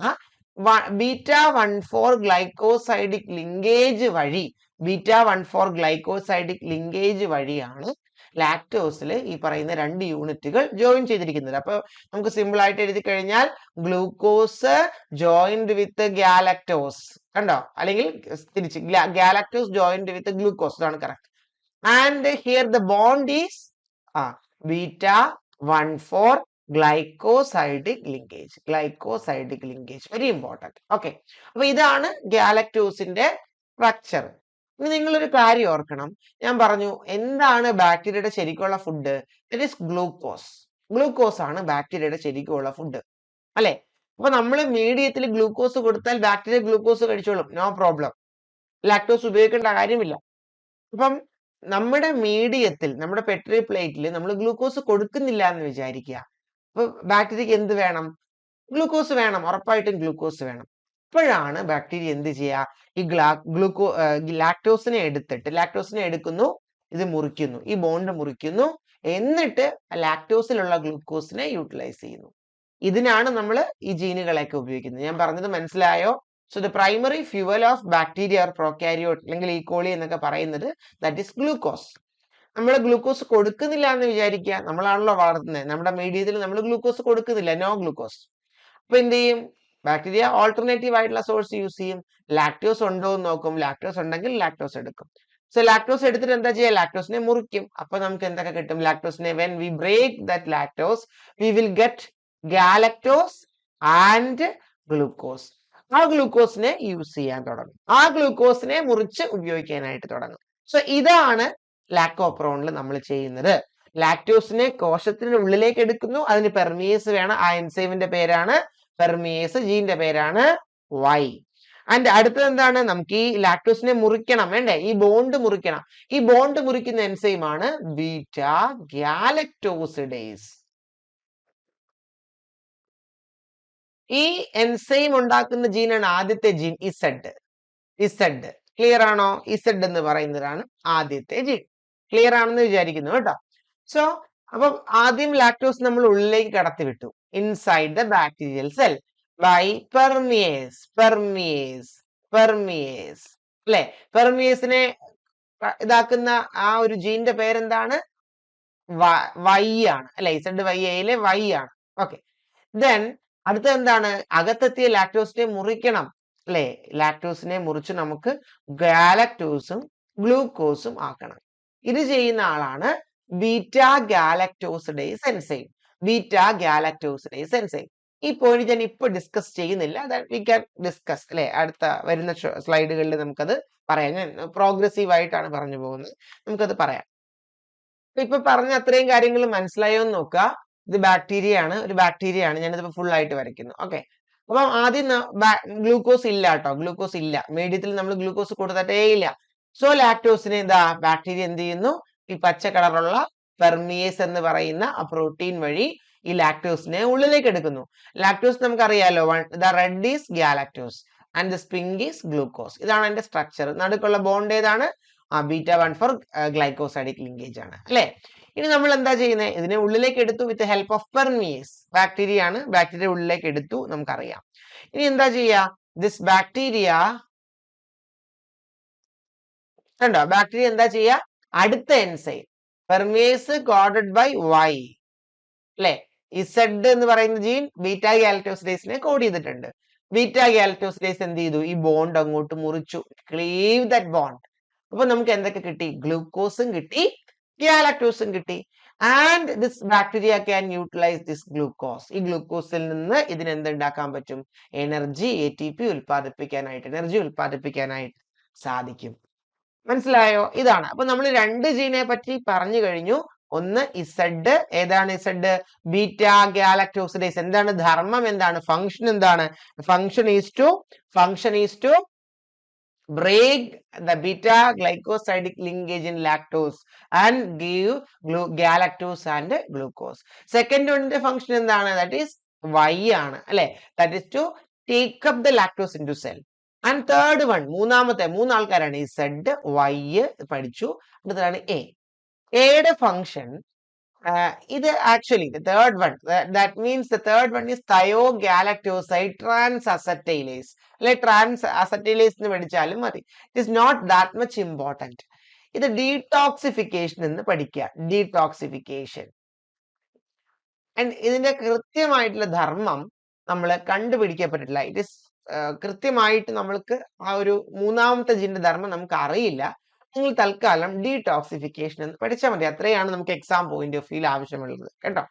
S1: β14 ഗ്ലൈക്കോസൈഡിക് ലിങ്കേജ് വഴിയാണ് ലാക്ടോസിൽ ഈ പറയുന്ന 2 യൂണിറ്റുകൾ ജോയിൻ ചെയ്തിരിക്കുന്നത്. അപ്പൊ നമുക്ക് സിമ്പിൾ ആയിട്ട് എഴുതി കഴിഞ്ഞാൽ ഗ്ലൂക്കോസ് ജോയിൻഡ് വിത്ത് ഗാലക്ടോസ്, കണ്ടോ? അല്ലെങ്കിൽ തിരിച്ച് ഗാലക്ടോസ് ജോയിൻഡ് വിത്ത് ഗ്ലൂക്കോസ്, ഇതാണ് correct. And here the bond is β14 glycosidic linkage, very important. Okay, അപ്പൊ ഇതാണ് ഗാലക്ടോസിന്റെ സ്ട്രക്ചർ. ഇനി നിങ്ങളൊരു കാര്യം ഓർക്കണം. ഞാൻ പറഞ്ഞു എന്താണ് ബാക്ടീരിയയുടെ ശരിക്കുള്ള food? It is glucose. Glucose ആണ് ബാക്ടീരിയയുടെ ശരിക്കുള്ള ഫുഡ്, അല്ലെ? അപ്പൊ നമ്മൾ മീഡിയത്തിൽ ഗ്ലൂക്കോസ് കൊടുത്താൽ ബാക്ടീരിയ ഗ്ലൂക്കോസ് കഴിച്ചോളും, നോ പ്രോബ്ലം. ലാക്ടോസ് ഉപയോഗിക്കേണ്ട കാര്യമില്ല. അപ്പം നമ്മുടെ മീഡിയത്തിൽ, നമ്മുടെ പെട്രി പ്ലേറ്റിൽ നമ്മൾ ഗ്ലൂക്കോസ് കൊടുക്കുന്നില്ല എന്ന് വിചാരിക്കുക. അപ്പൊ ബാക്ടീരിയക്ക് എന്ത് വേണം? ഗ്ലൂക്കോസ് വേണം, ഉറപ്പായിട്ടും ഗ്ലൂക്കോസ് വേണം. അപ്പോഴാണ് ബാക്ടീരിയ എന്ത് ചെയ്യുക? ഈ ലാക്ടോസിനെ എടുക്കുന്നു, ഇത് മുറിക്കുന്നു, ഈ ബോണ്ട് മുറിക്കുന്നു, എന്നിട്ട് ലാക്ടോസിലുള്ള ഗ്ലൂക്കോസിനെ യൂട്ടിലൈസ് ചെയ്യുന്നു. ഇതിനാണ് നമ്മൾ ഈ ജീനുകളൊക്കെ ഉപയോഗിക്കുന്നത്. ഞാൻ പറഞ്ഞത് മനസ്സിലായോ? So the primary fuel of bacteria or prokaryote അല്ലെങ്കിൽ ഈക്കോളി എന്നൊക്കെ പറയുന്നത് ദാറ്റ് ഈസ് ഗ്ലൂക്കോസ്. നമ്മൾ ഗ്ലൂക്കോസ് കൊടുക്കുന്നില്ല എന്ന് വിചാരിക്കുക, നമ്മളാണല്ലോ വളർത്തുന്നത്, നമ്മുടെ മീഡിയത്തിൽ നമ്മൾ ഗ്ലൂക്കോസ് കൊടുക്കുന്നില്ല, നോ ഗ്ലൂക്കോസ്. അപ്പൊ എന്ത് ചെയ്യും? ബാക്ടീരിയ ഓൾട്ടർനേറ്റീവ് ആയിട്ടുള്ള സോഴ്സ് യൂസ് ചെയ്യും. ലാക്ടോസ് ഉണ്ടോ എന്ന് നോക്കും, ലാക്ടോസ് ഉണ്ടെങ്കിൽ ലാക്ടോസ് എടുക്കും. സോ ലാക്ടോസ് എടുത്തിട്ട് എന്താ ചെയ്യുക? ലാക്ടോസിനെ മുറിക്കും. അപ്പൊ നമുക്ക് എന്തൊക്കെ കിട്ടും? ലാക്ടോസിനെ when we break that lactose we will get galactose and glucose. ആ ഗ്ലൂക്കോസിനെ യൂസ് ചെയ്യാൻ തുടങ്ങും, ആ ഗ്ലൂക്കോസിനെ മുറിച്ച് ഉപയോഗിക്കാനായിട്ട് തുടങ്ങും. സോ ഇതാണ് ലാക്ടോപ്രോണിൽ നമ്മൾ ചെയ്യുന്നത്. ലാക്ടോസിനെ കോശത്തിന്റെ ഉള്ളിലേക്ക് എടുക്കുന്നു, അതിന് പെർമിയേസ് വേണം. ആ എൻസൈമിന്റെ പേരാണ് പെർമിയേസ്, ജീന്റെ പേരാണ് Y. ആൻഡ് അടുത്തത് എന്താണ്? നമുക്ക് ഈ ലാക്ടോസിനെ മുറിക്കണം, വേണ്ടേ? ഈ ബോണ്ട് മുറിക്കണം. ഈ ബോണ്ട് മുറിക്കുന്ന എൻസൈമാണ് ബീറ്റാ ഗാലക്ടോസിഡേസ്. ഈ എൻസൈം ഉണ്ടാക്കുന്ന ജീനാണ് ആദ്യത്തെ ജീൻ ഇസഡ്. ക്ലിയർ ആണോ? ഇസഡ് എന്ന് പറയുന്നതാണ് ആദ്യത്തെ ജീൻ. ക്ലിയർ ആണെന്ന് വിചാരിക്കുന്നു കേട്ടോ. സോ അപ്പം ആദ്യം ലാക്ടോസ് നമ്മൾ ഉള്ളിലേക്ക് കടത്തി വിട്ടു, inside the bacterial cell by permease അല്ലെ? പെർമിയേസിനെ ഇതാക്കുന്ന ആ ഒരു ജീന്റെ പേരെന്താണ്? Y ആണ്, അല്ലെ? ZYAയിലെ Y ആണ്. ഓക്കെ, ദെൻ അടുത്ത എന്താണ്? അകത്തെത്തിയ ലാക്ടോസിനെ മുറിക്കണം, അല്ലെ? ലാക്ടോസിനെ മുറിച്ച് നമുക്ക് ഗാലക്ടോസും ഗ്ലൂക്കോസും ആക്കണം. ഇത് ചെയ്യുന്ന ആളാണ് ബീറ്റാ ഗാലക്ടോസിഡേസ് എൻസൈം. ഈ പോയിന്റ് ഞാൻ ഇപ്പൊ ഡിസ്കസ് ചെയ്യുന്നില്ല, വി ക്യാൻ ഡിസ്കസ്, അല്ലെ? അടുത്ത വരുന്ന സ്ലൈഡുകളിൽ നമുക്കത് പറയാം. ഞാൻ പ്രോഗ്രസീവ് ആയിട്ടാണ് പറഞ്ഞു പോകുന്നത്, നമുക്കത് പറയാം. ഇപ്പൊ പറഞ്ഞ അത്രയും കാര്യങ്ങൾ മനസ്സിലായോ എന്ന് നോക്കുക. ഇത് ബാക്ടീരിയ ആണ്, ഒരു ബാക്ടീരിയ ആണ്. ഞാനിതിപ്പോ ഫുൾ ആയിട്ട് വരയ്ക്കുന്നു. ഓക്കെ, അപ്പം ആദ്യം ഗ്ലൂക്കോസ് ഇല്ല കേട്ടോ, ഗ്ലൂക്കോസ് ഇല്ല മീഡിയത്തിൽ, നമ്മൾ ഗ്ലൂക്കോസ് കൊടുത്തിട്ടേ ഇല്ല. സോ ലാക്ടോസിനെ എന്താ ബാക്ടീരിയ എന്ത് ചെയ്യുന്നു? ഈ പച്ച കളറുള്ള പെർമിയേസ് എന്ന് പറയുന്ന ആ പ്രോട്ടീൻ വഴി ഈ ലാക്ടോസിനെ ഉള്ളിലേക്ക് എടുക്കുന്നു. ലാക്ടോസ് നമുക്കറിയാലോ, the red is galactose and the pink is glucose. ഇതാണ് അതിന്റെ സ്ട്രക്ചർ. നടുക്കുള്ള ബോണ്ട് ഏതാണ്? β1 ഫോർ ഗ്ലൈക്കോസൈഡിക് ലിങ്കേജ് ആണ്, അല്ലെ? ഇനി നമ്മൾ എന്താ ചെയ്യുന്നത്? ഇതിനെ ഉള്ളിലേക്ക് എടുത്തു with help of permease. Bacteria ആണ്, ബാക്ടീരിയ ഉള്ളിലേക്ക് എടുത്തു, നമുക്കറിയാം. ഇനി എന്താ ചെയ്യാ? ദിസ് ബാക്ടീരിയ കണ്ടോ, ബാക്ടീരിയ എന്താ ചെയ്യാ? അടുത്ത enzyme permease coded by Y, അല്ലെ? ഇസഡ് എന്ന് പറയുന്ന ജീൻ ബീറ്റാ ഗാലക്ടോസിഡേസിനെ കോഡ് ചെയ്തിട്ടുണ്ട്. ബീറ്റാ ഗാലക്ടോസിഡേസ് എന്ത് ചെയ്തു? ഈ ബോണ്ട് അങ്ങോട്ട് മുറിച്ചു, ക്ലീവ് ദാറ്റ് ബോണ്ട്. അപ്പൊ നമുക്ക് എന്തൊക്കെ കിട്ടി? ഗ്ലൂക്കോസും കിട്ടി, ഗാലക്ടോസും കിട്ടി. And this bacteria can utilise this glucose. ഈ ഗ്ലൂക്കോസിൽ നിന്ന് ഇതിന് എന്തുണ്ടാക്കാൻ പറ്റും? എനർജി, ATP ഉൽപ്പാദിപ്പിക്കാനായിട്ട് സാധിക്കും. മനസ്സിലായോ? ഇതാണ്. അപ്പൊ നമ്മൾ രണ്ട് ജീനെ പറ്റി പറഞ്ഞു കഴിഞ്ഞു. ഒന്ന് ഇസഡ്. ഏതാണ് ഇസഡ്? Beta galactosidase. എന്താണ് ധർമ്മം? എന്താണ് ഫംഗ്ഷൻ? എന്താണ് function? Is to break the beta glycosidic linkage in lactose and give galactose and glucose. Second one the function endana? That is Y ആണ്, അല്ലെ? That is to take up the lactose into cell. And third one, മൂന്നാൾക്കാരാണ് Z, Y പഠിച്ചു. അടുത്തതാണ് A. Aയുടെ function ഇത് actually the third one, that means the third one is thiogalactoside transacetylase, അല്ലെ? transacetylase എന്ന് പഠിച്ചാലും മതി. It is not that much important. ഇത് detoxification എന്ന് പഠിക്കുക, ഡീടോക്സിഫിക്കേഷൻ. ആൻഡ് ഇതിന്റെ കൃത്യമായിട്ടുള്ള ധർമ്മം നമ്മൾ കണ്ടുപിടിക്കപ്പെട്ടിട്ടില്ല. ഇറ്റ് ഇസ് കൃത്യമായിട്ട് നമ്മൾക്ക് ആ ഒരു മൂന്നാമത്തെ ജീന്റെ ധർമ്മം നമുക്ക് അറിയില്ല. നിങ്ങൾ തൽക്കാലം ഡീടോക്സിഫിക്കേഷൻ എന്ന് പഠിച്ചാൽ മതി. അത്രയാണ് നമുക്ക് എക്സാം പോയിന്റ് ഓഫ് വ്യൂ ആവശ്യമുള്ളത് കേട്ടോ.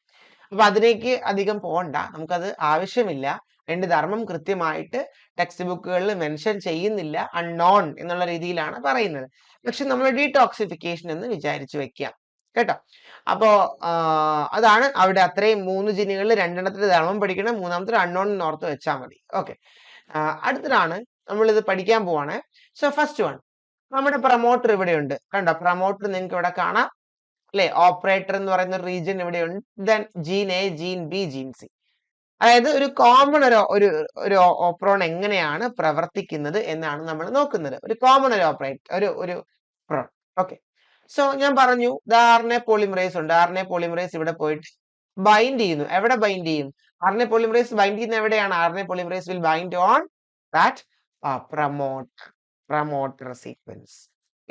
S1: അപ്പൊ അതിലേക്ക് അധികം പോകണ്ട, നമുക്കത് ആവശ്യമില്ല. അതിന്റെ ധർമ്മം കൃത്യമായിട്ട് ടെക്സ്റ്റ് ബുക്കുകളിൽ മെൻഷൻ ചെയ്യുന്നില്ല, അൺനോൺ എന്നുള്ള രീതിയിലാണ് പറയുന്നത്. പക്ഷെ നമ്മൾ ഡീടോക്സിഫിക്കേഷൻ എന്ന് വിചാരിച്ചു വെക്കാം കേട്ടോ. അപ്പോ അതാണ് അവിടെ അത്രയും 3 ജിനുകളിൽ 2 ധർമ്മം പഠിക്കണം, 3ാമത്തെ അൺനോൺ ഓർത്ത് വെച്ചാൽ മതി. ഓക്കെ, അടുത്തതാണ് നമ്മൾ ഇത് പഠിക്കാൻ പോവാണ്. സോ ഫസ്റ്റ് വൺ, നമ്മുടെ പ്രൊമോട്ടർ ഇവിടെയുണ്ട് കണ്ടോ. പ്രൊമോട്ടർ നിങ്ങൾക്ക് ഇവിടെ കാണാം അല്ലെ. ഓപ്പറേറ്റർ എന്ന് പറയുന്ന റീജിയൻ ഇവിടെയുണ്ട്. Then gene A, gene B, gene C. അതായത് ഒരു കോമൺ ഒരു ഓപ്രോൺ എങ്ങനെയാണ് പ്രവർത്തിക്കുന്നത് എന്നാണ് നമ്മൾ നോക്കുന്നത്. ഒരു കോമൺ ഒരു ഓപ്പറേറ്റ് ഒരു ഓക്കെ. സോ ഞാൻ പറഞ്ഞു RNA പോളിമറേസ് ഉണ്ട്. RNA പോളിമറേസ് ഇവിടെ പോയിട്ട് ബൈൻഡ് ചെയ്യുന്നു. എവിടെ ബൈൻഡ് ചെയ്യും? RNA പോളിമറേസ് ബൈൻഡ് ചെയ്യുന്ന എവിടെയാണ്? RNA polymerase will bind on that promoter sequence.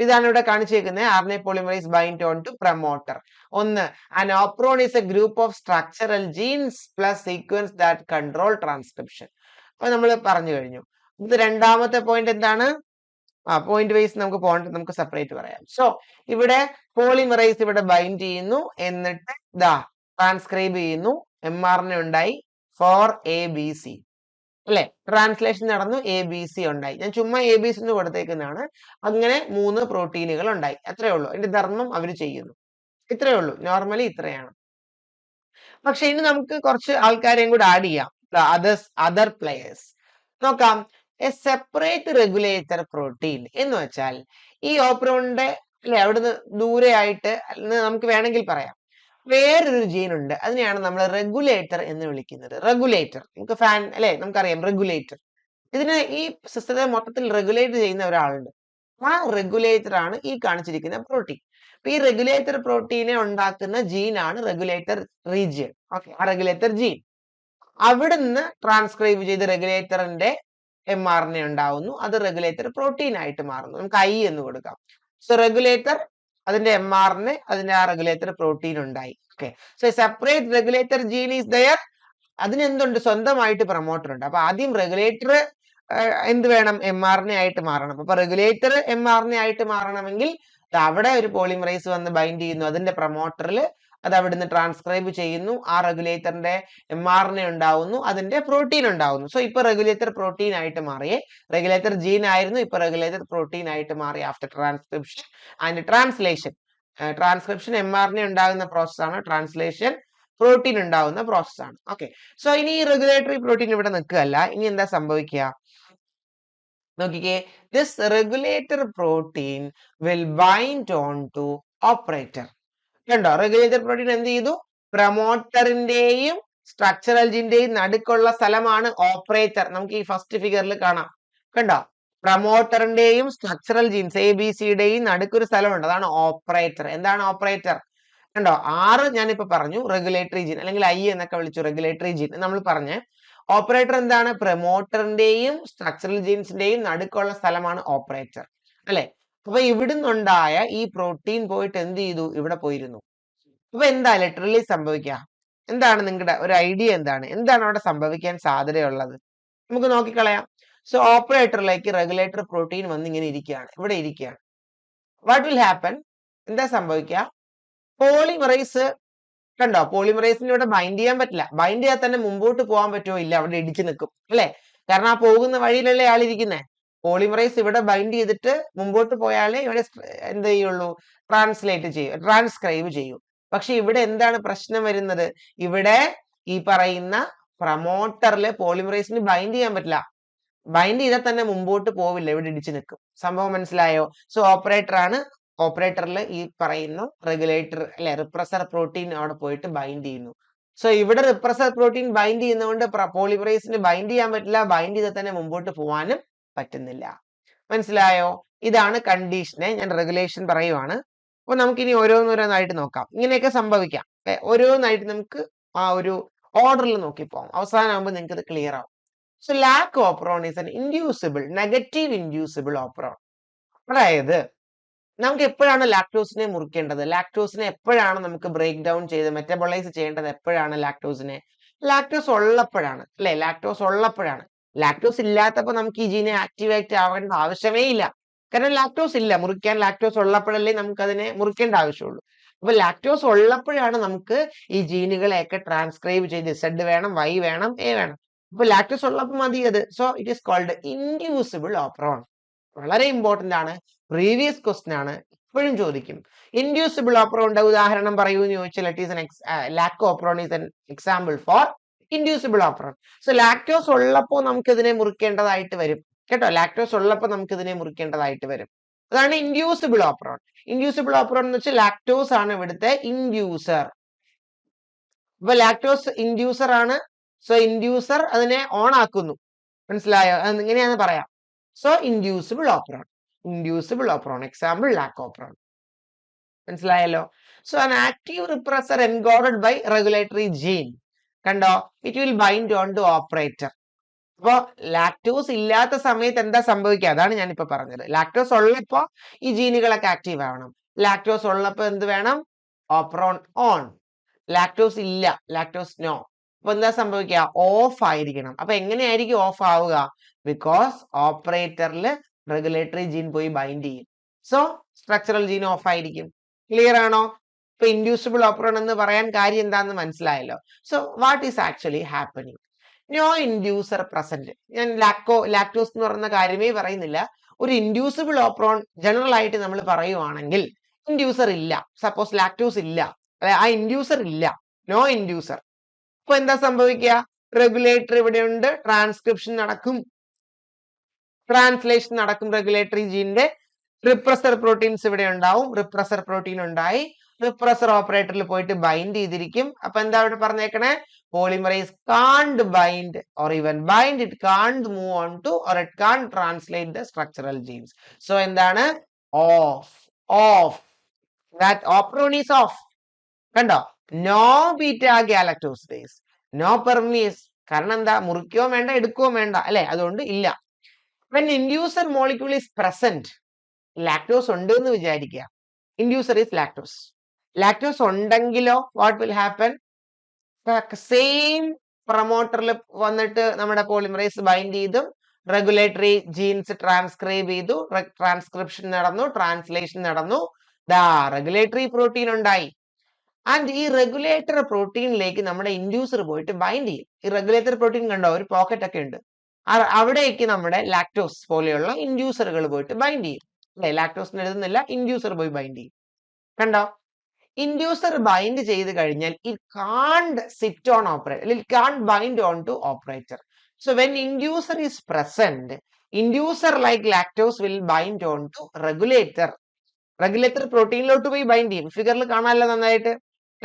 S1: ഇതാണ് ഇവിടെ കാണിച്ചേക്കുന്നത്. RNA polymerase bind on to promoter. ഒന്ന്, an operon is a group of structural genes plus sequence that control transcription. അപ്പൊ നമ്മൾ പറഞ്ഞു കഴിഞ്ഞു. ഇത് രണ്ടാമത്തെ പോയിന്റ് എന്താണ്? പോയിന്റ് വൈസ് നമുക്ക് പോയിന്റ് നമുക്ക് സെപ്പറേറ്റ് പറയാം. സോ ഇവിടെ പോളിമറൈസ് ഇവിടെ ബൈൻഡ് ചെയ്യുന്നു, എന്നിട്ട് ട്രാൻസ്ക്രൈബ് ചെയ്യുന്നു, mRNA ഉണ്ടായി 4ABC അല്ലെ. ട്രാൻസ്ലേഷൻ നടന്നു, ABC ഉണ്ടായി. ഞാൻ ചുമ്മാ ABC എന്ന് കൊടുത്തേക്കുന്നതാണ്. അങ്ങനെ 3 പ്രോട്ടീനുകൾ ഉണ്ടായി, അത്രേ ഉള്ളൂ. അതിന്റെ ധർമ്മം അവർ ചെയ്യുന്നു, ഇത്രേ ഉള്ളൂ. നോർമലി ഇത്രയാണ്. പക്ഷെ ഇനി നമുക്ക് കുറച്ച് ആൾക്കാരെയും കൂടെ ആഡ് ചെയ്യാം, അതർ പ്ലെയേഴ്സ്. നോക്കാം. എ സെപ്പറേറ്റ് റെഗുലേറ്റർ പ്രോട്ടീൻ എന്ന് വെച്ചാൽ ഈ ഓപ്രോണിന്റെ അല്ലെ അവിടുന്ന് ദൂരെ ആയിട്ട് നമുക്ക് വേണമെങ്കിൽ പറയാം വേറൊരു ജീൻ ഉണ്ട്. അതിനെയാണ് നമ്മൾ റെഗുലേറ്റർ എന്ന് വിളിക്കുന്നത്. റെഗുലേറ്റർ നമുക്ക് ഫാൻ അല്ലെ, നമുക്കറിയാം റെഗുലേറ്റർ. ഇതിനെ ഈ സിസ്റ്റത്തെ മൊത്തത്തിൽ റെഗുലേറ്റ് ചെയ്യുന്ന ഒരാളുണ്ട്. ആ റെഗുലേറ്റർ ആണ് ഈ കാണിച്ചിരിക്കുന്ന പ്രോട്ടീൻ. അപ്പൊ ഈ റെഗുലേറ്റർ പ്രോട്ടീനെ ഉണ്ടാക്കുന്ന ജീനാണ് റെഗുലേറ്റർ റീജിയൻ. ഓക്കെ, ആ റെഗുലേറ്റർ ജീൻ അവിടുന്ന് ട്രാൻസ്ക്രൈബ് ചെയ്ത് റെഗുലേറ്ററിന്റെ mRNA ഉണ്ടാവുന്നു. അത് റെഗുലേറ്റർ പ്രോട്ടീൻ ആയിട്ട് മാറുന്നു. നമുക്ക് I എന്ന് കൊടുക്കാം. സോ റെഗുലേറ്റർ, അതിന്റെ mRNA, അതിന്റെ ആ റെഗുലേറ്റർ പ്രോട്ടീൻ ഉണ്ടായി. Okay, so separate regulator gene is there. അതിനെന്തുണ്ട്? സ്വന്തമായിട്ട് പ്രൊമോട്ടർ ഉണ്ട്. അപ്പൊ ആദ്യം റെഗുലേറ്റർ എന്ത് വേണം? mRNA ആയിട്ട് മാറണം. അപ്പൊ റെഗുലേറ്റർ mRNA ആയിട്ട് മാറണമെങ്കിൽ അവിടെ ഒരു പോളിമറൈസ് വന്ന് ബൈൻഡ് ചെയ്യുന്നു, അതിന്റെ പ്രൊമോട്ടറിൽ അത് അവിടുന്ന് ട്രാൻസ്ക്രൈബ് ചെയ്യുന്നു, ആ റെഗുലേറ്ററിന്റെ mRNA ഉണ്ടാവുന്നു, അതിന്റെ പ്രോട്ടീൻ ഉണ്ടാവുന്നു. സോ ഇപ്പൊ റെഗുലേറ്റർ പ്രോട്ടീൻ ആയിട്ട് മാറിയേ. റെഗുലേറ്റർ ജീൻ ആയിരുന്നു, ഇപ്പൊ റെഗുലേറ്റർ പ്രോട്ടീൻ ആയിട്ട് മാറി after transcription and translation. Transcription mRNA ഉണ്ടാകുന്ന പ്രോസസ്സാണ്, ട്രാൻസ്ലേഷൻ പ്രോട്ടീൻ ഉണ്ടാവുന്ന പ്രോസസ്സാണ്. ഓക്കെ, സോ ഇനി ഈ റെഗുലേറ്ററി പ്രോട്ടീൻ ഇവിടെ നിൽക്കുകയല്ല. ഇനി എന്താ സംഭവിക്കുക നോക്കിക്കേ. This regulator protein will bind on to operator. കണ്ടോ, റെഗുലേറ്റർ പ്രോട്ടീൻ എന്ത് ചെയ്തു? പ്രൊമോട്ടറിന്റെയും സ്ട്രക്ചറൽ ജീന്റെയും നടുക്കുള്ള സ്ഥലമാണ് ഓപ്പറേറ്റർ. നമുക്ക് ഈ ഫസ്റ്റ് ഫിഗറിൽ കാണാം. കണ്ടോ, പ്രൊമോട്ടറിന്റെയും സ്ട്രക്ചറൽ ജീൻസ് ABCയുടെയും നടുക്കൊരു സ്ഥലമുണ്ട്, അതാണ് ഓപ്പറേറ്റർ. എന്താണ് ഓപ്പറേറ്റർ? കണ്ടോ, 6 ഞാനിപ്പോ പറഞ്ഞു റെഗുലേറ്ററി ജീൻ, അല്ലെങ്കിൽ I എന്നൊക്കെ വിളിച്ചു റെഗുലേറ്ററി ജീൻ നമ്മൾ പറഞ്ഞ ഓപ്പറേറ്റർ എന്താണ്? പ്രൊമോട്ടറിന്റെയും സ്ട്രക്ചറൽ ജീൻസിന്റെയും നടുക്കുള്ള സ്ഥലമാണ് ഓപ്പറേറ്റർ അല്ലെ. അപ്പൊ ഇവിടുന്നുണ്ടായ ഈ പ്രോട്ടീൻ പോയിട്ട് എന്ത് ചെയ്തു? ഇവിടെ പോയിരുന്നു. അപ്പൊ എന്താ ലിറ്ററലി സംഭവിക്കുക? എന്താണ് നിങ്ങളുടെ ഒരു ഐഡിയ? എന്താണ് അവിടെ സംഭവിക്കാൻ സാധ്യതയുള്ളത്? നമുക്ക് നോക്കിക്കളയാം. സോ ഓപ്പറേറ്ററിലേക്ക് റെഗുലേറ്റർ പ്രോട്ടീൻ വന്ന് ഇങ്ങനെ ഇരിക്കുകയാണ്, ഇവിടെ ഇരിക്കുകയാണ്. What will happen? എന്താ സംഭവിക്കുക? പോളിമറൈസ് കണ്ടോ, പോളിമറൈസിന് ഇവിടെ ബൈൻഡ് ചെയ്യാൻ പറ്റില്ല. ബൈൻഡ് ചെയ്യാൻ തന്നെ മുമ്പോട്ട് പോകാൻ പറ്റുമോ? ഇല്ല, അവിടെ ഇടിച്ചു നിൽക്കും അല്ലെ. കാരണം ആ പോകുന്ന വഴിയിലല്ലേ ആളിരിക്കുന്നേ. പോളിമറൈസ് ഇവിടെ ബൈൻഡ് ചെയ്തിട്ട് മുമ്പോട്ട് പോയാലേ ഇവിടെ എന്ത് ചെയ്യുള്ളൂ? ട്രാൻസ്ക്രൈബ് ചെയ്യൂ. പക്ഷെ ഇവിടെ എന്താണ് പ്രശ്നം വരുന്നത്? ഇവിടെ ഈ പറയുന്ന പ്രൊമോട്ടറിലെ പോളിമറൈസിന് ബൈൻഡ് ചെയ്യാൻ പറ്റില്ല. ബൈൻഡ് ചെയ്താൽ തന്നെ മുമ്പോട്ട് പോവില്ല, ഇവിടെ ഇടിച്ചു നിൽക്കും. സംഭവം മനസ്സിലായോ? സോ ഓപ്പറേറ്റർ ആണ്. ഓപ്പറേറ്ററിൽ ഈ പറയുന്ന റെഗുലേറ്റർ അല്ലെ റിപ്രസർ പ്രോട്ടീൻ അവിടെ പോയിട്ട് ബൈൻഡ് ചെയ്യുന്നു. സോ ഇവിടെ റിപ്രസർ പ്രോട്ടീൻ ബൈൻഡ് ചെയ്യുന്നതുകൊണ്ട് പോളിമറൈസിന് ബൈൻഡ് ചെയ്യാൻ പറ്റില്ല, ബൈൻഡ് ചെയ്താൽ തന്നെ മുമ്പോട്ട് പോകാനും പറ്റുന്നില്ല. മനസ്സിലായോ? ഇതാണ് കണ്ടീഷനെ. ഞാൻ റെഗുലേഷൻ പറയുവാണ്. അപ്പൊ നമുക്കിനി ഓരോന്നോരോന്നായിട്ട് നോക്കാം. ഇങ്ങനെയൊക്കെ സംഭവിക്കാം. ഓരോന്നായിട്ട് നമുക്ക് ആ ഒരു ഓർഡറിൽ നോക്കിപ്പോവാം. അവസാനമാകുമ്പോൾ നിങ്ങൾക്ക് ഇത് ക്ലിയർ ആവും. So lac operon is an inducible, negative inducible operon. അതായത് നമുക്ക് എപ്പോഴാണ് ലാക്ടോസിനെ മുറിക്കേണ്ടത്? ലാക്ടോസിനെ എപ്പോഴാണ് നമുക്ക് ബ്രേക്ക് ഡൗൺ ചെയ്ത് മെറ്റബോളൈസ് ചെയ്യേണ്ടത്? എപ്പോഴാണ് ലാക്ടോസിനെ? ലാക്ടോസ് ഉള്ളപ്പോഴാണ് അല്ലെ. ലാക്ടോസ് ഉള്ളപ്പോഴാണ്. ലാക്ടോസ് ഇല്ലാത്തപ്പോൾ നമുക്ക് ഈ ജീനെ ആക്ടിവേറ്റ് ആവേണ്ട ആവശ്യമേ ഇല്ല. കാരണം ലാക്ടോസ് ഇല്ല. മുറിക്കാൻ ലാക്ടോസ് ഉള്ളപ്പോഴല്ലേ നമുക്ക് അതിനെ മുറിക്കേണ്ട ആവശ്യമുള്ളൂ. അപ്പൊ ലാക്ടോസ് ഉള്ളപ്പോഴാണ് നമുക്ക് ഈ ജീനുകളെയൊക്കെ ട്രാൻസ്ക്രൈബ് ചെയ്ത് Z വേണം, Y വേണം, A വേണം. അപ്പൊ ലാക്ടോസ് ഉള്ളപ്പോൾ മതി അത്. So it is called inducible operon. വളരെ ഇമ്പോർട്ടന്റ് ആണ്, പ്രീവിയസ് ക്വസ്റ്റ്യൻ ആണ്, ഇപ്പോഴും ചോദിക്കും. ഇൻഡ്യൂസിബിൾ ഓപ്പറോണിന്റെ ഉദാഹരണം പറയൂ എന്ന് ചോദിച്ചാൽ lac operon is an example for inducible operon. So lactose ഉള്ളപ്പോൾ നമുക്ക് ഇതിനെ മുറിക്കേണ്ടതായിട്ട് വരും കേട്ടോ. ലാക്ടോസ് ഉള്ളപ്പോൾ നമുക്ക് ഇതിനെ മുറിക്കേണ്ടതായിട്ട് വരും. അതാണ് ഇൻഡ്യൂസിബിൾ ഓപ്പറോൺ. ഇൻഡ്യൂസിബിൾ ഓപ്പറോൺ എന്ന് വെച്ചാൽ ലാക്ടോസ് ആണ് ഇവിടുത്തെ ഇൻഡ്യൂസർ. അപ്പൊ ലാക്ടോസ് ഇൻഡ്യൂസർ ആണ്. സോ ഇൻഡ്യൂസർ അതിനെ ഓൺ ആക്കുന്നു. മനസ്സിലായോ? അത് ഇങ്ങനെയാന്ന് പറയാം. So inducible operon, inducible operon example lac operon. മനസ്സിലായല്ലോ? So an active repressor encoded by regulatory gene. കണ്ടോ? It will bind on to operator. അപ്പൊ ലാക്ടോസ് ഇല്ലാത്ത സമയത്ത് എന്താ സംഭവിക്കുക? അതാണ് ഞാനിപ്പോ പറഞ്ഞത്. ലാക്ടോസ് ഉള്ളപ്പോ ഈ ജീനുകളൊക്കെ ആക്റ്റീവ് ആവണം. ലാക്ടോസ് ഉള്ളപ്പോ എന്ത് വേണം? Operon on. ലാക്ടോസ് ഇല്ല, ലാക്ടോസ് നോ. അപ്പൊ എന്താ സംഭവിക്കുക? ഓഫ് ആയിരിക്കണം. അപ്പൊ എങ്ങനെയായിരിക്കും ഓഫ് ആവുക? ബിക്കോസ് ഓപ്പറേറ്ററിൽ റെഗുലേറ്ററി ജീൻ പോയി ബൈൻഡ് ചെയ്യും. സോ സ്ട്രക്ചറൽ ജീൻ ഓഫ് ആയിരിക്കും. ക്ലിയർ ആണോ? ഇപ്പൊ ഇൻഡ്യൂസിബിൾ ഓപ്പറോൺ എന്ന് പറയാൻ കാര്യം എന്താണെന്ന് മനസ്സിലായല്ലോ. So what is actually happening? No inducer present. ഞാൻ ലാക്ടോസ് എന്ന് പറയുന്ന കാര്യമേ പറയുന്നില്ല. ഒരു ഇൻഡ്യൂസിബിൾ ഓപ്പറോൺ ജനറൽ ആയിട്ട് നമ്മൾ പറയുവാണെങ്കിൽ ഇൻഡ്യൂസർ ഇല്ല. സപ്പോസ് ലാക്ടോസ് ഇല്ല, ആ ഇൻഡ്യൂസർ ഇല്ല, നോ ഇൻഡ്യൂസർ. അപ്പൊ എന്താ സംഭവിക്കുക? റെഗുലേറ്റർ ഇവിടെ ഉണ്ട്, ട്രാൻസ്ക്രിപ്ഷൻ നടക്കും, ട്രാൻസ്ലേഷൻ നടക്കും റെഗുലേറ്ററി ജീനിന്റെ. റിപ്രസർ പ്രോട്ടീൻസ് ഇവിടെ ഉണ്ടാവും. റിപ്രസർ പ്രോട്ടീൻ ഉണ്ടായി, റിപ്രസർ ഓപ്പറേറ്ററിൽ പോയിട്ട് ബൈൻഡ് ചെയ്തിരിക്കും. അപ്പൊ എന്താ ഇവിടെ പറഞ്ഞേക്കണേ? പോളിമറേസ് കാണ്ട് bind or even bind, it can't move on to or it can't translate the structural genes. So എന്താണ്? Off, off. That operon is off. കണ്ടോ? No beta galactosidase, no permease. കാരണം എന്താ? മുറിക്കോ വേണ്ട, എടുക്കോ വേണ്ട, അല്ലെ? അതുകൊണ്ട് ഇല്ല. when inducer molecule is present, lactose ഉണ്ട് എന്ന് വിചാരിക്കുക. Inducer is lactose. ലാക്ടോസ് ഉണ്ടെങ്കിലോ വാട്ട് വിൽ ഹാപ്പൻ? സെയിം പ്രൊമോട്ടറിൽ വന്നിട്ട് നമ്മുടെ പോളിമറേസ് ബൈൻഡ് ചെയ്തു, റെഗുലേറ്ററി ജീൻസ് ട്രാൻസ്ക്രൈബ് ചെയ്തു, ട്രാൻസ്ക്രിപ്ഷൻ നടന്നു, ട്രാൻസ്ലേഷൻ നടന്നു, ദാ റെഗുലേറ്ററി പ്രോട്ടീൻ ഉണ്ടായി. ആൻഡ് ഈ റെഗുലേറ്റർ പ്രോട്ടീനിലേക്ക് നമ്മുടെ ഇൻഡ്യൂസർ പോയിട്ട് ബൈൻഡ് ചെയ്യും. ഈ റെഗുലേറ്റർ പ്രോട്ടീൻ കണ്ടോ? ഒരു പോക്കറ്റ് ഒക്കെ ഉണ്ട്. അവിടേക്ക് നമ്മുടെ ലാക്ടോസ് പോലെയുള്ള ഇൻഡ്യൂസറുകൾ പോയിട്ട് ബൈൻഡ് ചെയ്യും. അല്ലെ? ലാക്ടോസിന് എഴുതുന്നില്ല, ഇൻഡ്യൂസർ പോയി ബൈൻഡ് ചെയ്യും. കണ്ടോ? ഇൻഡ്യൂസർ ബൈൻഡ് ചെയ്ത് കഴിഞ്ഞാൽ it can't sit on operator, it can't bind on to operator. So when inducer is present, inducer like lactose will bind on to regulator. Regulator പ്രോട്ടീനിലോട്ട് പോയി ബൈൻഡ് ചെയ്യും. ഫിഗറിൽ കാണാമല്ലോ നന്നായിട്ട്,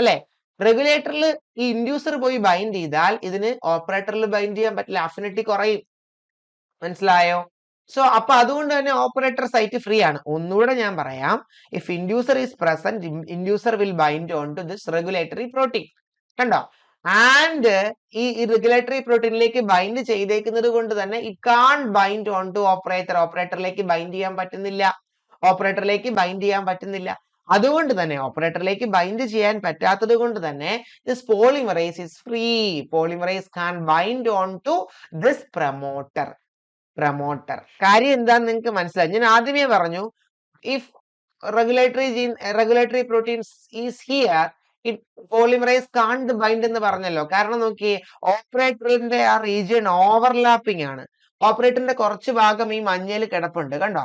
S1: അല്ലെ? റെഗുലേറ്ററിൽ ഈ ഇൻഡ്യൂസർ പോയി ബൈൻഡ് ചെയ്താൽ ഇതിന് ഓപ്പറേറ്ററിൽ ബൈൻഡ് ചെയ്യാൻ പറ്റില്ല, അഫിനിറ്റി കുറയും. മനസ്സിലായോ? സോ അപ്പൊ അതുകൊണ്ട് തന്നെ ഓപ്പറേറ്റർ സൈറ്റ് ഫ്രീ ആണ്. ഒന്നുകൂടെ ഞാൻ പറയാം. If inducer is present, inducer will bind on to this regulatory protein. കണ്ടോ? ആൻഡ് ഈ റെഗുലേറ്ററി പ്രോട്ടീനിലേക്ക് ബൈൻഡ് ചെയ്തേക്കുന്നത് കൊണ്ട് തന്നെ it can bind on to operator. ഓപ്പറേറ്ററിലേക്ക് ബൈൻഡ് ചെയ്യാൻ പറ്റുന്നില്ല, ഓപ്പറേറ്ററിലേക്ക് ബൈൻഡ് ചെയ്യാൻ പറ്റുന്നില്ല. അതുകൊണ്ട് തന്നെ ഓപ്പറേറ്ററിലേക്ക് ബൈൻഡ് ചെയ്യാൻ പറ്റാത്തത് കൊണ്ട് തന്നെ this polymerase is free. Polymerase can bind on to this promoter. കാര്യം എന്താന്ന് നിങ്ങൾക്ക് മനസ്സിലായി? ഞാൻ ആദ്യമേ പറഞ്ഞു, if regulatory proteins is here, polymerase can't bind എന്ന് പറഞ്ഞല്ലോ. കാരണം നോക്കിയേ, ഓപ്പറേറ്ററിന്റെ ആ റീജിയൻ ഓവർലാപ്പിംഗ് ആണ്. ഓപ്പറേറ്ററിന്റെ കുറച്ച് ഭാഗം ഈ മഞ്ഞയിൽ കിടപ്പുണ്ട്, കണ്ടോ?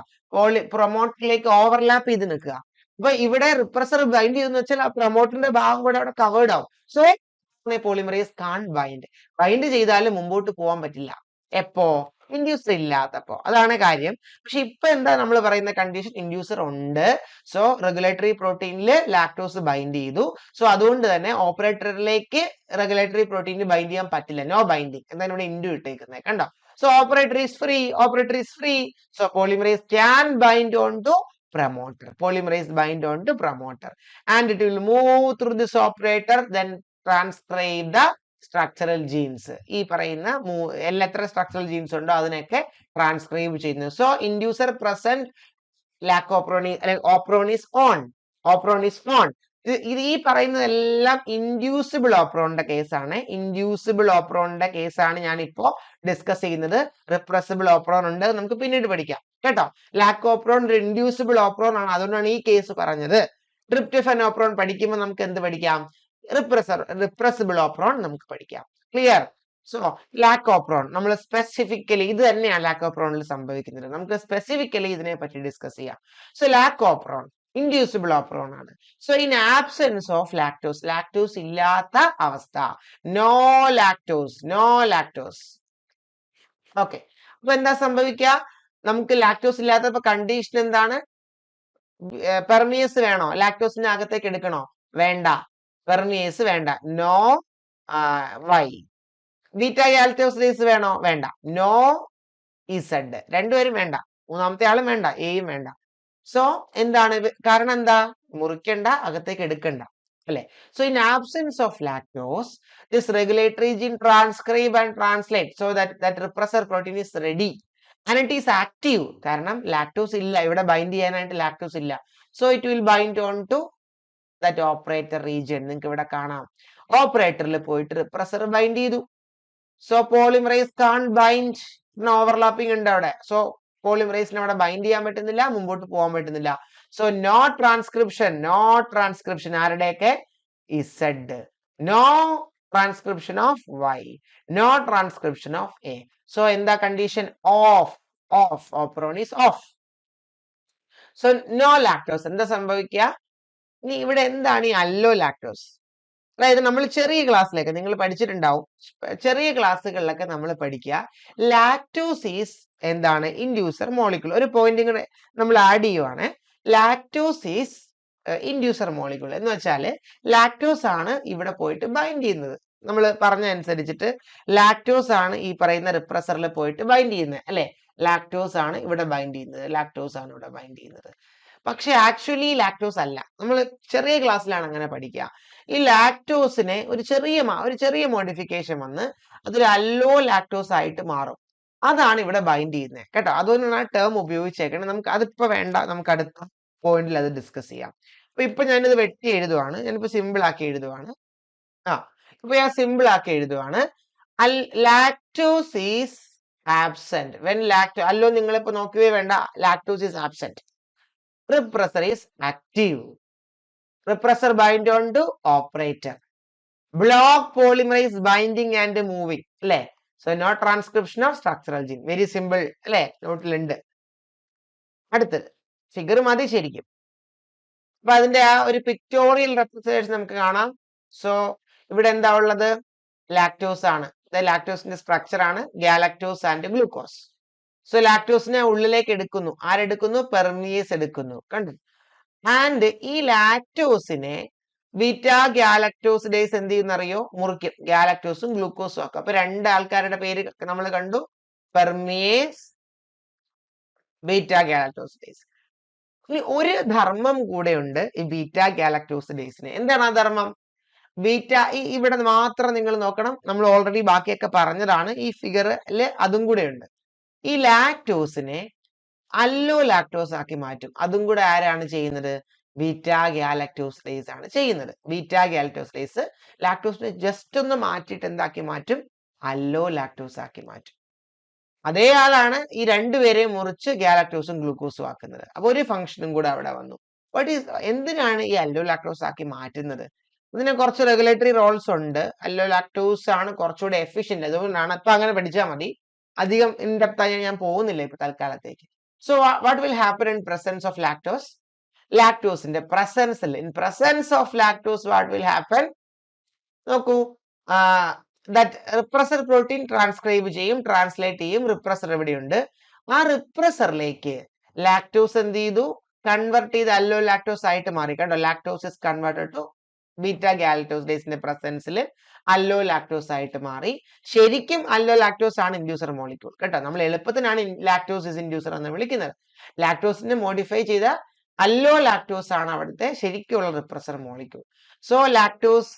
S1: പ്രൊമോട്ടറിലേക്ക് ഓവർലാപ്പ് ചെയ്ത് നിൽക്കുക. അപ്പൊ ഇവിടെ റിപ്രസർ ബൈൻഡ് ചെയ്തെന്ന് വെച്ചാൽ ആ പ്രൊമോട്ടറിന്റെ ഭാഗം കൂടെ അവിടെ കവേർഡ് ആവും. സോ പോളിമറൈസ് കാണ്ട് ബൈൻഡ് ചെയ്താലും മുമ്പോട്ട് പോകാൻ പറ്റില്ല. എപ്പോ? ഇൻഡ്യൂസർ ഇല്ലാത്തപ്പോ. അതാണ് കാര്യം. പക്ഷെ ഇപ്പൊ എന്താ നമ്മൾ പറയുന്ന കണ്ടീഷൻ? ഇൻഡ്യൂസർ ഉണ്ട്. സോ റെഗുലേറ്ററി പ്രോട്ടീനിൽ ലാക്ടോസ് ബൈൻഡ് ചെയ്തു. സോ അതുകൊണ്ട് തന്നെ ഓപ്പറേറ്ററിലേക്ക് റെഗുലേറ്ററി പ്രോട്ടീനിൽ ബൈൻഡ് ചെയ്യാൻ പറ്റില്ല, നോ ബൈൻഡിങ്. എന്താണ് ഇവിടെ ഇൻഡു ഇട്ടേക്കുന്നത്? കണ്ടോ? So operator is free. So polymerase can bind on to promoter. Polymerase bind on to promoter and it will move through this operator, then transcribe the structural genes. ഈ പറയുന്ന എത്ര സ്ട്രക്ചറൽ ജീൻസ് ഉണ്ടോ അതിനൊക്കെ ട്രാൻസ്ക്രൈബ് ചെയ്യുന്നു. So inducer present, operon is on. ഇത് ഈ പറയുന്നതെല്ലാം inducible ഓപ്രോണിന്റെ കേസാണ്. ഇൻഡ്യൂസിബിൾ ഓപ്രോണിന്റെ കേസാണ് ഞാൻ ഇപ്പോ ഡിസ്കസ് ചെയ്യുന്നത്. റിപ്രസിബിൾ ഓപ്രോൺ ഉണ്ട്, നമുക്ക് പിന്നീട് പഠിക്കാം കേട്ടോ. ലാക്കോപ്രോൺ ഒരു ഇൻഡ്യൂസിബിൾ ഓപ്രോൺ ആണ്, അതുകൊണ്ടാണ് ഈ കേസ് പറഞ്ഞത്. ട്രിപ്റ്റോഫാൻ ഓപ്രോൺ പഠിക്കുമ്പോൾ നമുക്ക് എന്ത് പഠിക്കാം? റിപ്രസിബിൾ ഓപ്രോൺ നമുക്ക് പഠിക്കാം. ക്ലിയർ? സോ ലാക്കോപ്രോൺ നമ്മൾ സ്പെസിഫിക്കലി ഇത് തന്നെയാണ് ലാക്കോപ്രോണിൽ സംഭവിക്കുന്നത്. നമുക്ക് സ്പെസിഫിക്കലി ഇതിനെ പറ്റി ഡിസ്കസ് ചെയ്യാം. സോ ലാക്കോപ്രോൺ ഇൻഡ്യൂസിബിൾ ഓപ്രോൺ ആണ്. So in absence of lactose, lactose ഇല്ലാത്ത അവസ്ഥ, നോ ലാക്ടോസ്. ഓക്കെ, അപ്പൊ എന്താ സംഭവിക്കുക? നമുക്ക് ലാക്ടോസ് ഇല്ലാത്തപ്പോ കണ്ടീഷൻ എന്താണ്? പെർമിയസ് വേണോ? ലാക്ടോസിന്റെ അകത്തേക്ക് എടുക്കണോ? വേണ്ട, പെർമിയസ് വേണ്ട. No Y. ബീറ്റാ ഗാലക്ടോസിഡേസ് വേണോ? വേണ്ട. No Z. രണ്ടുപേരും വേണ്ട. മൂന്നാമത്തെ ആളും വേണ്ട, എയും വേണ്ട. സോ എന്താണ് കാരണം? എന്താ? മുറിക്കണ്ട, അകത്തേക്ക് എടുക്കണ്ട, അല്ലെ? So in absence of lactose, this regulatory gene transcribe and translate so that repressor protein is ready and it is active. കാരണം ലാക്ടോസ് ഇല്ല, ഇവിടെ ബൈൻഡ് ചെയ്യാനായിട്ട് ലാക്ടോസ് ഇല്ല. So it will bind on to that operator region. നിങ്ങൾക്ക് ഇവിടെ കാണാം, ഓപ്പറേറ്ററിൽ പോയിട്ട് റിപ്രസർ ബൈൻഡ് ചെയ്തു. So polymerase can't bind. Overlapping ഉണ്ട് അവിടെ. സോ പോളിമറൈസിന് അവിടെ ബൈൻഡ് ചെയ്യാൻ പറ്റുന്നില്ല, മുമ്പോട്ട് പോകാൻ പറ്റുന്നില്ല. സോ നോ ട്രാൻസ്ക്രിപ്ഷൻ ആരുടെയൊക്കെ? Z. No transcription of Y, no transcription of A. So എന്താ condition? Off. Operon is off. So no lactose. എന്താ സംഭവിക്കുക? ഇനി ഇവിടെ എന്താണ് ഈ അല്ലോ ലാക്ടോസ്? അതായത് നമ്മൾ ചെറിയ ക്ലാസ്സിലൊക്കെ നിങ്ങൾ പഠിച്ചിട്ടുണ്ടാവും, ചെറിയ ക്ലാസ്സുകളിലൊക്കെ നമ്മൾ പഠിക്കുക ലാക്ടോസ് ഈസ് എന്താണ്? Inducer molecule. ഒരു പോയിന്റ് കൂടെ നമ്മൾ ആഡ് ചെയ്യുവാണ്. ലാക്ടോസ് ഈസ് ഇൻഡ്യൂസർ മോളിക്യൂൾ എന്ന് വെച്ചാൽ ലാക്ടോസ് ആണ് ഇവിടെ പോയിട്ട് ബൈൻഡ് ചെയ്യുന്നത്. നമ്മൾ പറഞ്ഞ അനുസരിച്ചിട്ട് ലാക്ടോസ് ആണ് ഈ പറയുന്ന റിപ്രസറിൽ പോയിട്ട് ബൈൻഡ് ചെയ്യുന്നത്, അല്ലെ? ലാക്ടോസ് ആണ് ഇവിടെ ബൈൻഡ് ചെയ്യുന്നത്. പക്ഷെ ആക്ച്വലി ലാക്ടോസ് അല്ല. നമ്മൾ ചെറിയ ക്ലാസ്സിലാണ് അങ്ങനെ പഠിക്കുക. ഈ ലാക്ടോസിനെ ഒരു ചെറിയ മോഡിഫിക്കേഷൻ വന്ന് അതൊരു അല്ലോ ലാക്ടോസ് ആയിട്ട് മാറും. അതാണ് ഇവിടെ ബൈൻഡ് ചെയ്യുന്നത്, കേട്ടോ. അതുകൊണ്ടാണ് ആ ടേം ഉപയോഗിച്ചേക്കുന്നത്. നമുക്ക് അതിപ്പോ വേണ്ട, നമുക്ക് അടുത്ത പോയിന്റിൽ അത് ഡിസ്കസ് ചെയ്യാം. അപ്പൊ ഇപ്പൊ ഞാനിത് വെട്ടി എഴുതുവാണ്. ഞാനിപ്പോ സിമ്പിൾ ആക്കി എഴുതുവാണ്. ഇപ്പൊ ഞാൻ സിമ്പിൾ ആക്കി എഴുതുവാണ്. ലാക്ടോസ് ഈസ് ആബ്സെന്റ് വെൻ അല്ലോ നിങ്ങളിപ്പോ നോക്കുകയേ വേണ്ട, lactose is absent. Repressor is active. Repressor bind on to operator. Block polymerase binding and moving. അല്ലെ? So no transcription of structural gene. Very simple. അല്ലെ? നോട്ടിലുണ്ട്. അടുത്തത് ഫിഗർ മതി ശരിക്കും. അപ്പൊ അതിന്റെ ആ ഒരു പിക്ടോറിയൽ റെപ്രസെന്റേഷൻ നമുക്ക് കാണാം. സോ ഇവിടെ എന്താ ഉള്ളത്? ലാക്ടോസ് ആണ്. ലാക്ടോസിന്റെ സ്ട്രക്ചർ ആണ് ഗാലക്ടോസ് ആൻഡ് ഗ്ലൂക്കോസ്. സോ ലാക്ടോസിനെ ഉള്ളിലേക്ക് എടുക്കുന്നു. ആരെടുക്കുന്നു? പെർമിയേസ് എടുക്കുന്നു. കണ്ടു? ആൻഡ് ഈ ലാക്ടോസിനെ ബീറ്റാ ഗാലക്ടോസിഡേസ് എന്ത് ചെയ്യുന്നറിയോ? മുറിക്കും. ഗാലക്ടോസും ഗ്ലൂക്കോസും ഒക്കെ. അപ്പൊ രണ്ട് ആൾക്കാരുടെ പേര് നമ്മൾ കണ്ടു, പെർമിയേസ്, ബീറ്റാ ഗാലക്ടോസിഡേസ്. ഇനി ഒരു ധർമ്മം കൂടെ ഉണ്ട് ഈ ബീറ്റാ ഗാലക്ടോസിഡേസിന്. എന്താണ് ആ ധർമ്മം? ഇവിടെ മാത്രം നിങ്ങൾ നോക്കണം. നമ്മൾ ഓൾറെഡി ബാക്കിയൊക്കെ പറഞ്ഞതാണ്. ഈ ഫിഗറില് അതും കൂടെ ഉണ്ട്. ഈ ലാക്ടോസിനെ അല്ലോ ലാക്ടോസ് ആക്കി മാറ്റും. അതും കൂടെ ആരാണ് ചെയ്യുന്നത്? ബീറ്റാ ഗാലക്ടോസിഡേസ് ആണ് ചെയ്യുന്നത്. ബീറ്റാ ഗാലക്ടോസിഡേസ് ലാക്ടോസിനെ ജസ്റ്റ് ഒന്ന് മാറ്റിയിട്ട് എന്താക്കി മാറ്റും? അല്ലോ ലാക്ടോസ് ആക്കി മാറ്റും. അതേ ആളാണ് ഈ രണ്ടുപേരെയും മുറിച്ച് ഗാലക്ടോസും ഗ്ലൂക്കോസും ആക്കുന്നത്. അപ്പൊ ഒരു ഫംഗ്ഷനും കൂടെ അവിടെ വന്നു. എന്തിനാണ് ഈ അല്ലോ ലാക്ടോസ് ആക്കി മാറ്റുന്നത്? ഇതിന് കുറച്ച് റെഗുലേറ്ററി റോൾസ് ഉണ്ട്. അല്ലോ ലാക്ടോസ് ആണ് കുറച്ചുകൂടെ എഫിഷ്യന്റ്. അതുകൊണ്ടാണ്. അപ്പൊ അങ്ങനെ പഠിച്ചാൽ മതി. അധികം ഇൻഡെപ്ത് ആയി ഞാൻ പോകുന്നില്ല ഇപ്പൊ തൽക്കാലത്തേക്ക്. So what will happen in presence of lactose? ലാക്ടോസിന്റെ പ്രസൻസിൽ, in presence of lactose what will happen? നോക്കൂ, ദാറ്റ് റിപ്രസർ പ്രോട്ടീൻ ട്രാൻസ്ക്രൈബ് ചെയ്യും, ട്രാൻസ്ലേറ്റ് ചെയ്യും. റിപ്രസർ എവിടെയുണ്ട്? ആ റിപ്രസറിലേക്ക് ലാക്ടോസ് എന്ത് ചെയ്തു? കൺവെർട്ട് ചെയ്ത് അല്ലോ ലാക്ടോസ് ആയിട്ട് മാറി. കണ്ടോ? Lactose is converted to beta ഗാലക്ടോസിഡേസിന്റെ പ്രസൻസിൽ അല്ലോ ലാക്ടോസ് ആയിട്ട് മാറി. ശരിക്കും അല്ലോ ലാക്ടോസ് ആണ് ഇൻഡ്യൂസർ മോളിക്യൂൾ, കേട്ടോ. നമ്മൾ എളുപ്പത്തിനാണ് ലാക്ടോസ് ഇസ് ഇൻഡ്യൂസർ എന്ന് വിളിക്കുന്നത്. ലാക്ടോസിനെ മോഡിഫൈ ചെയ്ത അല്ലോ ലാക്ടോസ് ആണ് അവിടുത്തെ ശരിക്കുള്ള repressor molecule. So lactose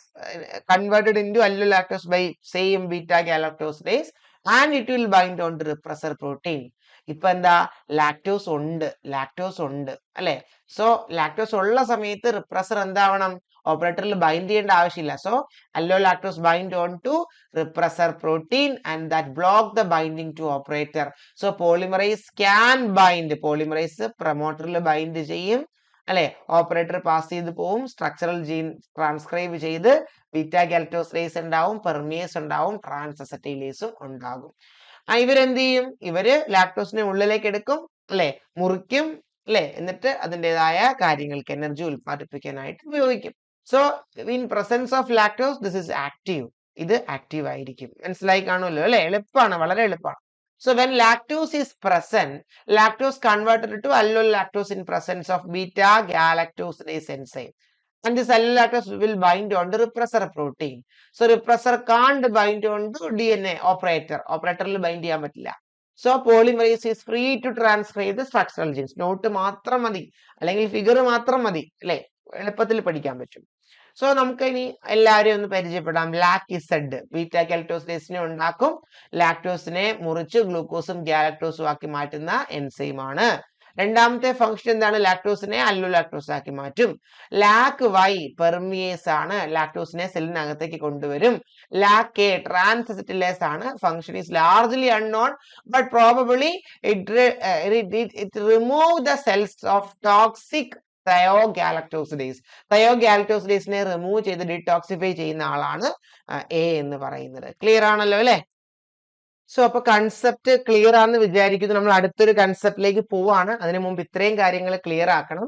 S1: converted into allolactose by same beta galactosidase and it will bind on to repressor protein. ഇപ്പൊ എന്താ? ലാക്ടോസ് ഉണ്ട് അല്ലെ? സോ ലാക്ടോസ് ഉള്ള സമയത്ത് റിപ്രസർ എന്താവണം? ഓപ്പറേറ്ററിൽ ബൈൻഡ് ചെയ്യേണ്ട ആവശ്യമില്ല. So allolactose bind on to repressor protein and that block the binding to operator. So polymerase can bind. Polymerase പ്രൊമോട്ടറിൽ bind ചെയ്യും. അല്ലെ? ഓപ്പറേറ്റർ പാസ് ചെയ്ത് പോവും, സ്ട്രക്ചറൽ ജീൻ ട്രാൻസ്ക്രൈബ് ചെയ്ത് ബീറ്റ ഗാലക്ടോസിഡേസ് ഉണ്ടാവും, പെർമിയേസ് ഉണ്ടാവും, ട്രാൻസ് അസറ്റൈലേസും ഉണ്ടാകും. ഇവരെന്ത് ചെയ്യും? ഇവര് ലാക്ടോസിനെ ഉള്ളിലേക്ക് എടുക്കും, അല്ലെ? മുറിക്കും, അല്ലെ? എന്നിട്ട് അതിൻ്റെതായ കാര്യങ്ങൾക്ക് എനർജി ഉൽപ്പാദിപ്പിക്കാനായിട്ട് ഉപയോഗിക്കും. So in presence of lactose this is active. ഇത് ആക്റ്റീവ് ആയിരിക്കും. മനസ്സിലായി കാണുമല്ലോ, അല്ലെ? എളുപ്പമാണ്, വളരെ എളുപ്പമാണ്. So when lactose is present, lactose converted to allolactose in presence of beta galactosidase enzyme. And this allolactose will bind on the repressor protein. So repressor can't bind on the DNA operator. Operator will bind ചെയ്യാൻ പറ്റില്ല. So polymerase is free to transcribe the structural genes. Note മാത്രം മതി, അല്ലെങ്കിൽ figure മാത്രം മതി, അല്ലെ? എളുപ്പത്തിൽ പഠിക്കാൻ പറ്റും. സോ നമുക്ക് ഇനി എല്ലാവരെയും ഒന്ന് പരിചയപ്പെടാം. ലാക്ഇസഡ് ബീറ്റ ഗാലക്ടോസിഡേസിനെ ഉണ്ടാക്കും, ലാക്ടോസിനെ മുറിച്ച് ഗ്ലൂക്കോസും ഗാലക്ടോസും ആക്കി മാറ്റുന്ന എൻസൈം ആണ്. രണ്ടാമത്തെ ഫംഗ്ഷൻ എന്താണ്? ലാക്ടോസിനെ അല്ലോലാക്ടോസ് ആക്കി മാറ്റും. ലാക് വൈ പെർമിയേസ് ആണ്, ലാക്ടോസിനെ സെല്ലിനകത്തേക്ക് കൊണ്ടുവരും. ലാക് എ ട്രാൻസ് അസറ്റൈലേസ് ആണ്. Function is largely unknown, but probably it remove the cells of toxic thiogalactosidase. തയോഗാലക്ടോസിഡേസിനെ റിമൂവ് ചെയ്ത് ഡിടോക്സിഫൈ ചെയ്യുന്ന ആളാണ് എ എന്ന് പറയുന്നത്. ക്ലിയർ ആണല്ലോ, അല്ലെ? സോ അപ്പൊ കൺസെപ്റ്റ് ക്ലിയർ ആണെന്ന് വിചാരിക്കുന്നു. നമ്മൾ അടുത്തൊരു കൺസെപ്റ്റിലേക്ക് പോവാണ്. അതിനു മുമ്പ് ഇത്രയും കാര്യങ്ങൾ ക്ലിയർ ആക്കണം.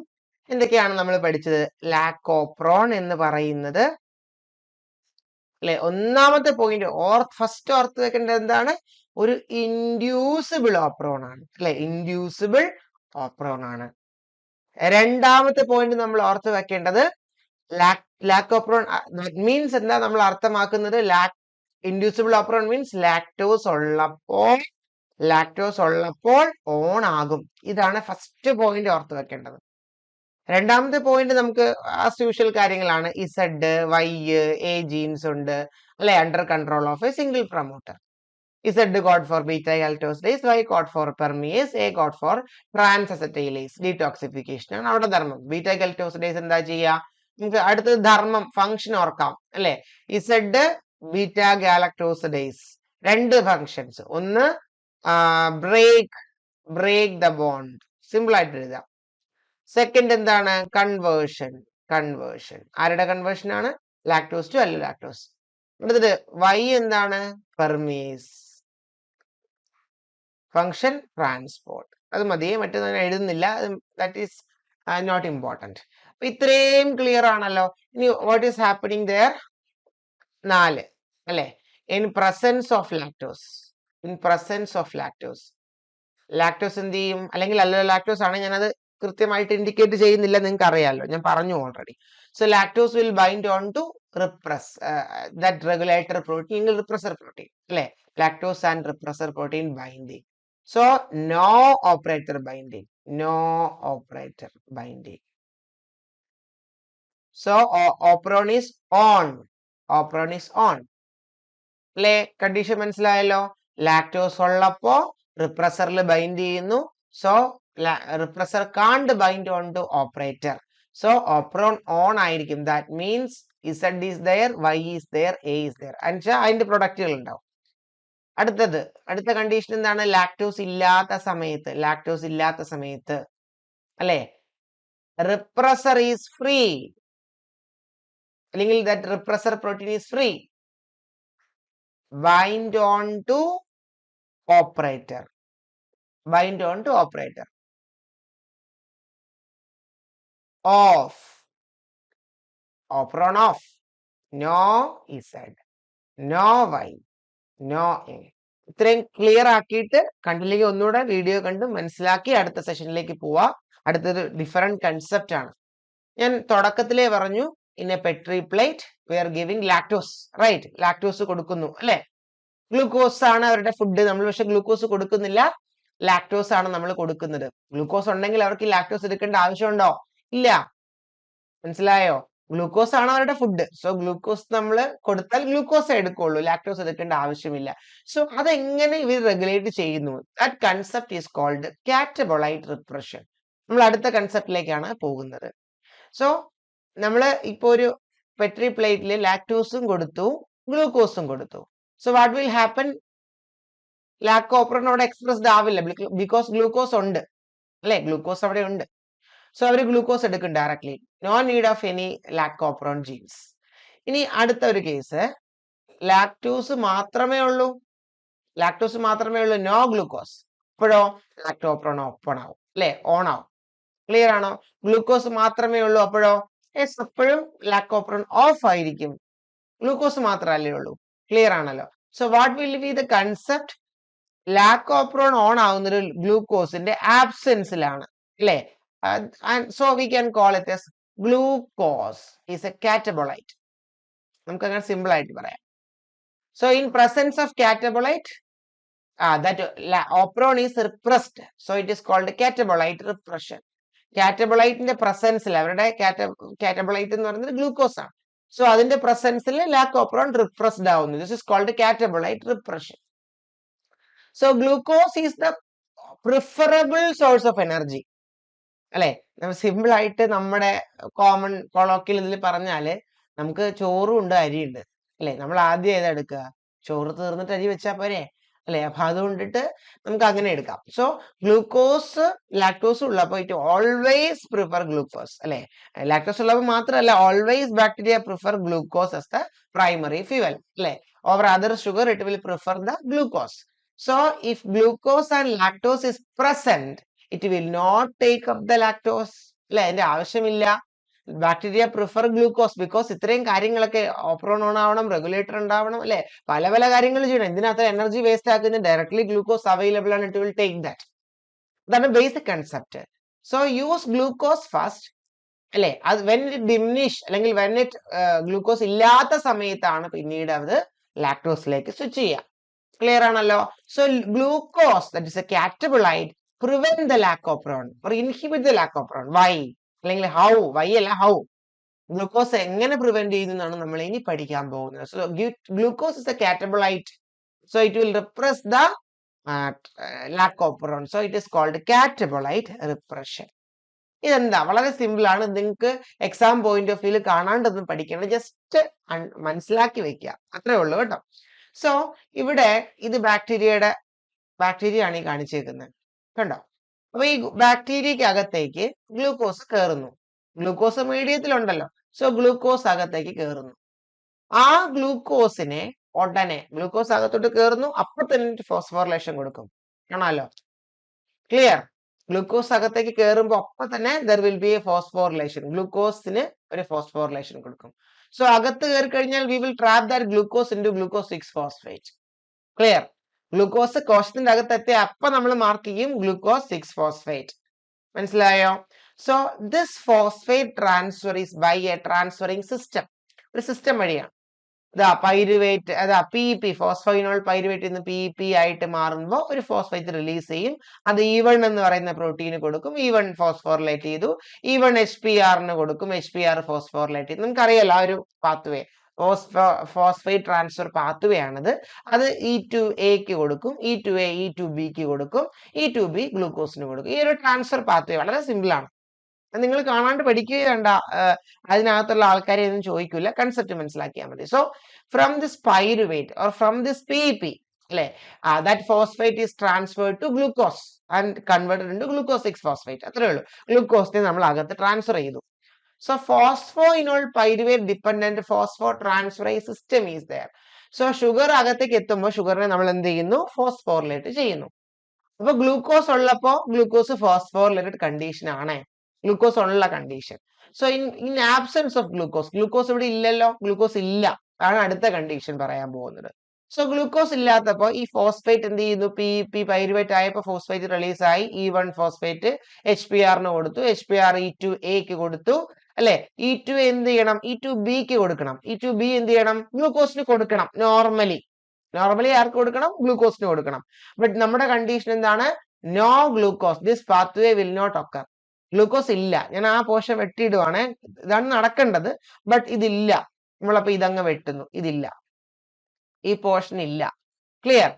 S1: എന്തൊക്കെയാണ് നമ്മൾ പഠിച്ചത്? ലാക്കോപ്രോൺ എന്ന് പറയുന്നത്, അല്ലെ? ഒന്നാമത്തെ പോയിന്റ് ഫസ്റ്റ് ഓർത്ത് വെക്കേണ്ടത് എന്താണ്? ഒരു ഇൻഡ്യൂസിബിൾ ഓപ്രോൺ ആണ്, അല്ലെ? ഇൻഡ്യൂസിബിൾ ഓപ്രോൺ ആണ്. രണ്ടാമത്തെ പോയിന്റ് നമ്മൾ ഓർത്ത് വെക്കേണ്ടത് ലാക്കോപ്രോൺ മീൻസ് എന്താ നമ്മൾ അർത്ഥമാക്കുന്നത്? ഇൻഡ്യൂസിബിൾ ഓപ്രോൺ മീൻസ് ലാക്ടോസ് ഉള്ളപ്പോൾ ഓൺ ആകും. ഇതാണ് ഫസ്റ്റ് പോയിന്റ് ഓർത്ത് വെക്കേണ്ടത്. രണ്ടാമത്തെ പോയിന്റ് നമുക്ക് ആസ് യൂഷ്വൽ കാര്യങ്ങളാണ്. ഇസഡ്, വൈ, എ ജീൻസ് ഉണ്ട്, അല്ലെ? Under control of a single promoter. Z code for beta galactosidase, Y code for permease, A code for trans acetylase. Detoxification ആണ് അവിടെ ധർമ്മം. ബീറ്റ ഗാലക്ടോസിഡേസ് എന്താ ചെയ്യുക? നമുക്ക് അടുത്തത് ധർമ്മം, ഫംഗ്ഷൻ ഓർക്കാം, അല്ലെ? Z ബീറ്റ ഗാലക്ടോസിഡേസ് രണ്ട് ഫങ്ഷൻസ്. ഒന്ന് ബ്രേക്ക് ദ ബോണ്ട്, സിമ്പിൾ ആയിട്ട് എഴുതാം. സെക്കൻഡ് എന്താണ്? കൺവേർഷൻ. ആരുടെ കൺവേർഷൻ ആണ്? Lactose to allolactose. അടുത്തത് Y എന്താണ്? പെർമിയേസ്. Function transport. അത് മതിയെ, മറ്റേ എഴുതുന്നില്ല, ദാറ്റ് ഈസ് നോട്ട് ഇമ്പോർട്ടന്റ്. അപ്പൊ ഇത്രയും ക്ലിയർ ആണല്ലോ. ഇനി വാട്ട് ഈസ് ഹാപ്പനിങ് ദെയർ? 4, അല്ലെ? ഇൻ പ്രസൻസ് ഓഫ് ലാക്ടോസ് എന്ത് ചെയ്യും? അല്ലെങ്കിൽ അല്ലോ ലാക്ടോസ് ആണ്, ഞാനത് കൃത്യമായിട്ട് ഇൻഡിക്കേറ്റ് ചെയ്യുന്നില്ല, നിങ്ങൾക്ക് അറിയാലോ, ഞാൻ പറഞ്ഞു already. So lactose will bind on to repress that regulator protein, repressor protein, അല്ലെ? Lactose and repressor protein binding. So no operator binding. So operon is on. അല്ലെ? കണ്ടീഷൻ മനസ്സിലായല്ലോ. ലാക്ടോസ് ഉള്ളപ്പോ റിപ്രസറിൽ ബൈൻഡ് ചെയ്യുന്നു. So repressor can't bind on to operator. So operon on ആയിരിക്കും. That means Z is there, Y is there, A is there. അതിന്റെ പ്രൊഡക്റ്റുകൾ ഉണ്ടാവും. അടുത്ത കണ്ടീഷൻ എന്താണ്? ലാക്ടോസ് ഇല്ലാത്ത സമയത്ത്, അല്ലെ? റിപ്രസർ ഈസ് ഫ്രീ, അല്ലെങ്കിൽ that repressor protein is free. Bind on to operator. Off. Operon off. No Z, no Y, no A. ഇത്രയും ക്ലിയർ ആക്കിയിട്ട് കണ്ടില്ലെങ്കിൽ ഒന്നുകൂടെ വീഡിയോ കണ്ട് മനസ്സിലാക്കി അടുത്ത സെഷനിലേക്ക് പോവാ. അടുത്തൊരു ഡിഫറെന്റ് കൺസെപ്റ്റ് ആണ്. ഞാൻ തുടക്കത്തിലേ പറഞ്ഞു, in a petri plate we are giving lactose, right? Lactose കൊടുക്കുന്നു, അല്ലെ? ഗ്ലൂക്കോസ് ആണ് അവരുടെ ഫുഡ്. നമ്മൾ പക്ഷെ ഗ്ലൂക്കോസ് കൊടുക്കുന്നില്ല, ലാക്ടോസ് ആണ് നമ്മൾ കൊടുക്കുന്നത്. ഗ്ലൂക്കോസ് ഉണ്ടെങ്കിൽ അവർക്ക് ലാക്ടോസ് എടുക്കേണ്ട ആവശ്യമുണ്ടോ? ഇല്ല. മനസ്സിലായോ? ഗ്ലൂക്കോസ് ആണ് അവരുടെ ഫുഡ്. സോ ഗ്ലൂക്കോസ് നമ്മൾ കൊടുത്താൽ ഗ്ലൂക്കോസ് എടുക്കുള്ളൂ, ലാക്ടോസ് എടുക്കേണ്ട ആവശ്യമില്ല. സോ അതെങ്ങനെ ഇവർ റെഗുലേറ്റ് ചെയ്യുന്നു? That concept is called catabolite repression. നമ്മൾ അടുത്ത കൺസെപ്റ്റിലേക്കാണ് പോകുന്നത്. സോ നമ്മൾ ഇപ്പോ ഒരു പെട്രി പ്ലേറ്റിൽ ലാക്ടോസും കൊടുത്തു, ഗ്ലൂക്കോസും കൊടുത്തു. So what will happen? Lac operon അവിടെ എക്സ്പ്രസ്ഡ് ആവില്ല, ബിക്കോസ് ഗ്ലൂക്കോസ് ഉണ്ട്, അല്ലെ? ഗ്ലൂക്കോസ് അവിടെ ഉണ്ട്. സോ അവർ ഗ്ലൂക്കോസ് എടുക്കും directly. No need of any lac operon genes. ഇനി അടുത്ത ഒരു കേസ്, ലാക്ടോസ് മാത്രമേ ഉള്ളൂ, നോ ഗ്ലൂക്കോസ്. ഇപ്പോഴോ ലാക്ടോപ്രോൺ ഓപ്പൺ ആവും അല്ലെ, ഓൺ ആവും. ക്ലിയർ ആണോ? ഗ്ലൂക്കോസ് മാത്രമേ ഉള്ളൂ, അപ്പോഴോ യെസ്, അപ്പോഴും ലാക്ടോപ്രോൺ ഓഫ് ആയിരിക്കും. ഗ്ലൂക്കോസ് മാത്രമല്ലേ ഉള്ളൂ. ക്ലിയർ ആണല്ലോ? So what will be the concept? Lac operon on ആവുന്നത് ഗ്ലൂക്കോസിന്റെ ആബ്സെൻസിലാണ് അല്ലെ. So we can call it as glucose is a catabolite. നമുക്ക് അങ്ങനെ സിമ്പിൾ ആയിട്ട് പറയാം. So in presence of catabolite, that opron is repressed, so it is called catabolite repression. കാറ്റബോളൈറ്റിന്റെ പ്രസൻസിൽ, അവരുടെ കാറ്റബോളൈറ്റ് എന്ന് പറയുന്നത് ഗ്ലൂക്കോസ് ആണ്. സോ അതിന്റെ പ്രസൻസിൽ ലാക്ടോപ്രോൺ റിപ്രസ്ഡ് ആവുന്നു. This is called catabolite repression. So glucose is the preferable source of energy അല്ലെ. സിമ്പിൾ ആയിട്ട് നമ്മുടെ കോമൺ കൊളോക്കിയൽ ഇതിൽ പറഞ്ഞാല്, നമുക്ക് ചോറും ഉണ്ട് അരിയുണ്ട് അല്ലെ. നമ്മൾ ആദ്യം ഏതാ എടുക്കുക? ചോറ് തീർന്നിട്ട് അരി വെച്ചാൽ പോരെ അല്ലെ. അപ്പൊ അതുകൊണ്ടിട്ട് നമുക്ക് അങ്ങനെ എടുക്കാം. സോ ഗ്ലൂക്കോസ്, ലാക്ടോസ് ഉള്ളപ്പോൾ ഇറ്റ് ഓൾവേസ് പ്രിഫർ ഗ്ലൂക്കോസ് അല്ലെ. ലാക്ടോസ് ഉള്ളപ്പോൾ മാത്രമല്ല, always bacteria prefer glucose as the primary fuel അല്ലെ. over other sugar it will prefer the glucose. So if glucose and lactose is present, it will not take up the lactose അല്ലെ. അതിന്റെ ആവശ്യമില്ല. Bacteria prefer glucose because ഇത്രയും കാര്യങ്ങളൊക്കെ operon on ആവണം, regulator ഉണ്ടാവണം അല്ലെ, പല പല കാര്യങ്ങൾ ചെയ്യണം. എന്തിനകത്ത് എനർജി വേസ്റ്റ് ആക്കുന്നത്? ഡയറക്ട്ലി ഗ്ലൂക്കോസ് അവൈലബിൾ ആണ്, ഇറ്റ് വിൽ ടേക്ക് ദാറ്റ്. അതാണ് basic concept. So use glucose first അല്ലെ. അത് വെൻ ഇറ്റ് ഡിമിനിഷ് അല്ലെങ്കിൽ വെൻ ഇറ്റ് ഗ്ലൂക്കോസ് ഇല്ലാത്ത സമയത്താണ് പിന്നീട് അത് ലാക്ടോസിലേക്ക് സ്വിച്ച് ചെയ്യുക. ക്ലിയർ ആണല്ലോ? So glucose, that is a catabolite, prevent the lac operon or inhibit the lac operon. Why അല്ലെങ്കിൽ ഹൗ? വൈ അല്ല, ഹൗ. ഗ്ലൂക്കോസ് എങ്ങനെ പ്രിവെന്റ് ചെയ്യുന്നതാണ് നമ്മൾ ഇനി പഠിക്കാൻ പോകുന്നത്. So glucose is a catabolite, so it will repress the lac operon. So it is called catabolite repression. ഇതെന്താ? വളരെ സിമ്പിൾ ആണ്. നിങ്ങൾക്ക് എക്സാം പോയിന്റ് ഓഫ് വ്യൂല് കാണാണ്ടൊന്നും പഠിക്കേണ്ട, ജസ്റ്റ് മനസ്സിലാക്കി വെക്കുക, അത്രേ ഉള്ളൂ കേട്ടോ. സോ ഇവിടെ ഇത് ബാക്ടീരിയ ആണ് ഈ കാണിച്ചേക്കുന്നത്, കണ്ടോ? അപ്പൊ ഈ ബാക്ടീരിയക്ക് അകത്തേക്ക് ഗ്ലൂക്കോസ് കയറുന്നു. ഗ്ലൂക്കോസ് മീഡിയത്തിലുണ്ടല്ലോ. സോ ഗ്ലൂക്കോസ് അകത്തേക്ക് കയറുന്നു. ആ ഗ്ലൂക്കോസിനെ ഉടനെ ഗ്ലൂക്കോസ് അകത്തോട്ട് കയറുന്നു, അപ്പൊ തന്നെ ഫോസ്ഫോറിലേഷൻ കൊടുക്കും. കാണാലോ? ക്ലിയർ? ഗ്ലൂക്കോസ് അകത്തേക്ക് കയറുമ്പോ അപ്പൊ തന്നെ there will be a phosphorylation. ഗ്ലൂക്കോസിന് ഒരു ഫോസ്ഫോറിലേഷൻ കൊടുക്കും. സോ അകത്ത് കയറി കഴിഞ്ഞാൽ we will trap that glucose into glucose 6-phosphate. Clear? Glucose കോശത്തിന്റെ അകത്ത് എത്തിയ അപ്പൊ നമ്മൾ മാർക്ക് ചെയ്യും ഗ്ലൂക്കോസ് 6-phosphate. മനസ്സിലായോ? So this phosphate transfer is by a transferring system. ഒരു സിസ്റ്റം വഴിയാണ്. പൈരുവേറ്റ്, PEP, ഫോസ്ഫോയിനോൾ പൈരുവേറ്റ് ഇന്ന് PEP ആയിട്ട് മാറുമ്പോൾ ഒരു ഫോസ്ഫേറ്റ് റിലീസ് ചെയ്യും. അത് E1 എന്ന് പറയുന്ന പ്രോട്ടീന് കൊടുക്കും. E1 ഫോസ്ഫോറിലേറ്റ് ചെയ്തു. E1 HPRന് കൊടുക്കും. HPR ഫോസ്ഫോറിലേറ്റ് ചെയ്തു. നമുക്കറിയാലോ ആ ഒരു പാത്വേ, ഫോസ്ഫേറ്റ് ട്രാൻസ്ഫർ പാത്വേ ആണത്. അത് E2Aക്ക് കൊടുക്കും, E2A E2Bക്ക് കൊടുക്കും, E2B ഗ്ലൂക്കോസിന് കൊടുക്കും. ഈ ഒരു ട്രാൻസ്ഫർ പാത്വേ വളരെ സിമ്പിൾ ആണ്. നിങ്ങൾ കാണാണ്ട് പഠിക്കുക വേണ്ട, അതിനകത്തുള്ള ആൾക്കാരെ ഒന്നും ചോദിക്കില്ല, കൺസെപ്റ്റ് മനസ്സിലാക്കിയാൽ മതി. So from this pyruvate or from this PEP അല്ലെ, that phosphate is transferred to glucose and converted into glucose 6-phosphate. അത്രേ ഉള്ളൂ. ഗ്ലൂക്കോസിനെ നമ്മൾ അകത്ത് ട്രാൻസ്ഫർ ചെയ്തു. So phosphoenol pyruvate dependent phospho transferase system is there. So sugar അകത്തേക്ക് എത്തുമ്പോൾ ഷുഗറിനെ നമ്മൾ എന്ത് ചെയ്യുന്നു? ഫോസ്ഫോറിലേറ്റ് ചെയ്യുന്നു. അപ്പൊ ഗ്ലൂക്കോസ് ഉള്ളപ്പോ ഗ്ലൂക്കോസ് ഫോസ്ഫോറിലേറ്റഡ് കണ്ടീഷൻ ആണ്, ഗ്ലൂക്കോസ് ഉള്ള condition. So in absence of glucose, glucose ഇവിടെ ഇല്ലല്ലോ, ഗ്ലൂക്കോസ് ഇല്ല, ആണ് അടുത്ത കണ്ടീഷൻ പറയാൻ പോകുന്നത്. സോ ഗ്ലൂക്കോസ് ഇല്ലാത്തപ്പോ ഈ ഫോസ്ഫേറ്റ് എന്ത് ചെയ്യുന്നു? PEP പൈരുവേറ്റ് ആയപ്പോ ഫോസ്ഫേറ്റ് റിലീസ് ആയി. E1 ഫോസ്ഫേറ്റ് HPRന് കൊടുത്തു, HPR E2Aക്ക് കൊടുത്തു അല്ലെ. E2A എന്ത് ചെയ്യണം? E2Bക്ക് കൊടുക്കണം. E2B എന്ത് ചെയ്യണം? ഗ്ലൂക്കോസിന് കൊടുക്കണം. നോർമലി ആർക്ക് കൊടുക്കണം? ഗ്ലൂക്കോസിന് കൊടുക്കണം. ബട്ട് നമ്മുടെ കണ്ടീഷൻ എന്താണ്? No glucose, this pathway will not occur. Glucose ഇല്ല. ഞാൻ ആ പോർഷൻ വെട്ടിയിടുവാണ്, ഇതാണ് നടക്കേണ്ടത്, ബട്ട് ഇതില്ല. നമ്മളപ്പോ ഇതങ്ങ് വെട്ടുന്നു, ഇതില്ല, ഈ പോർഷൻ ഇല്ല. ക്ലിയർ?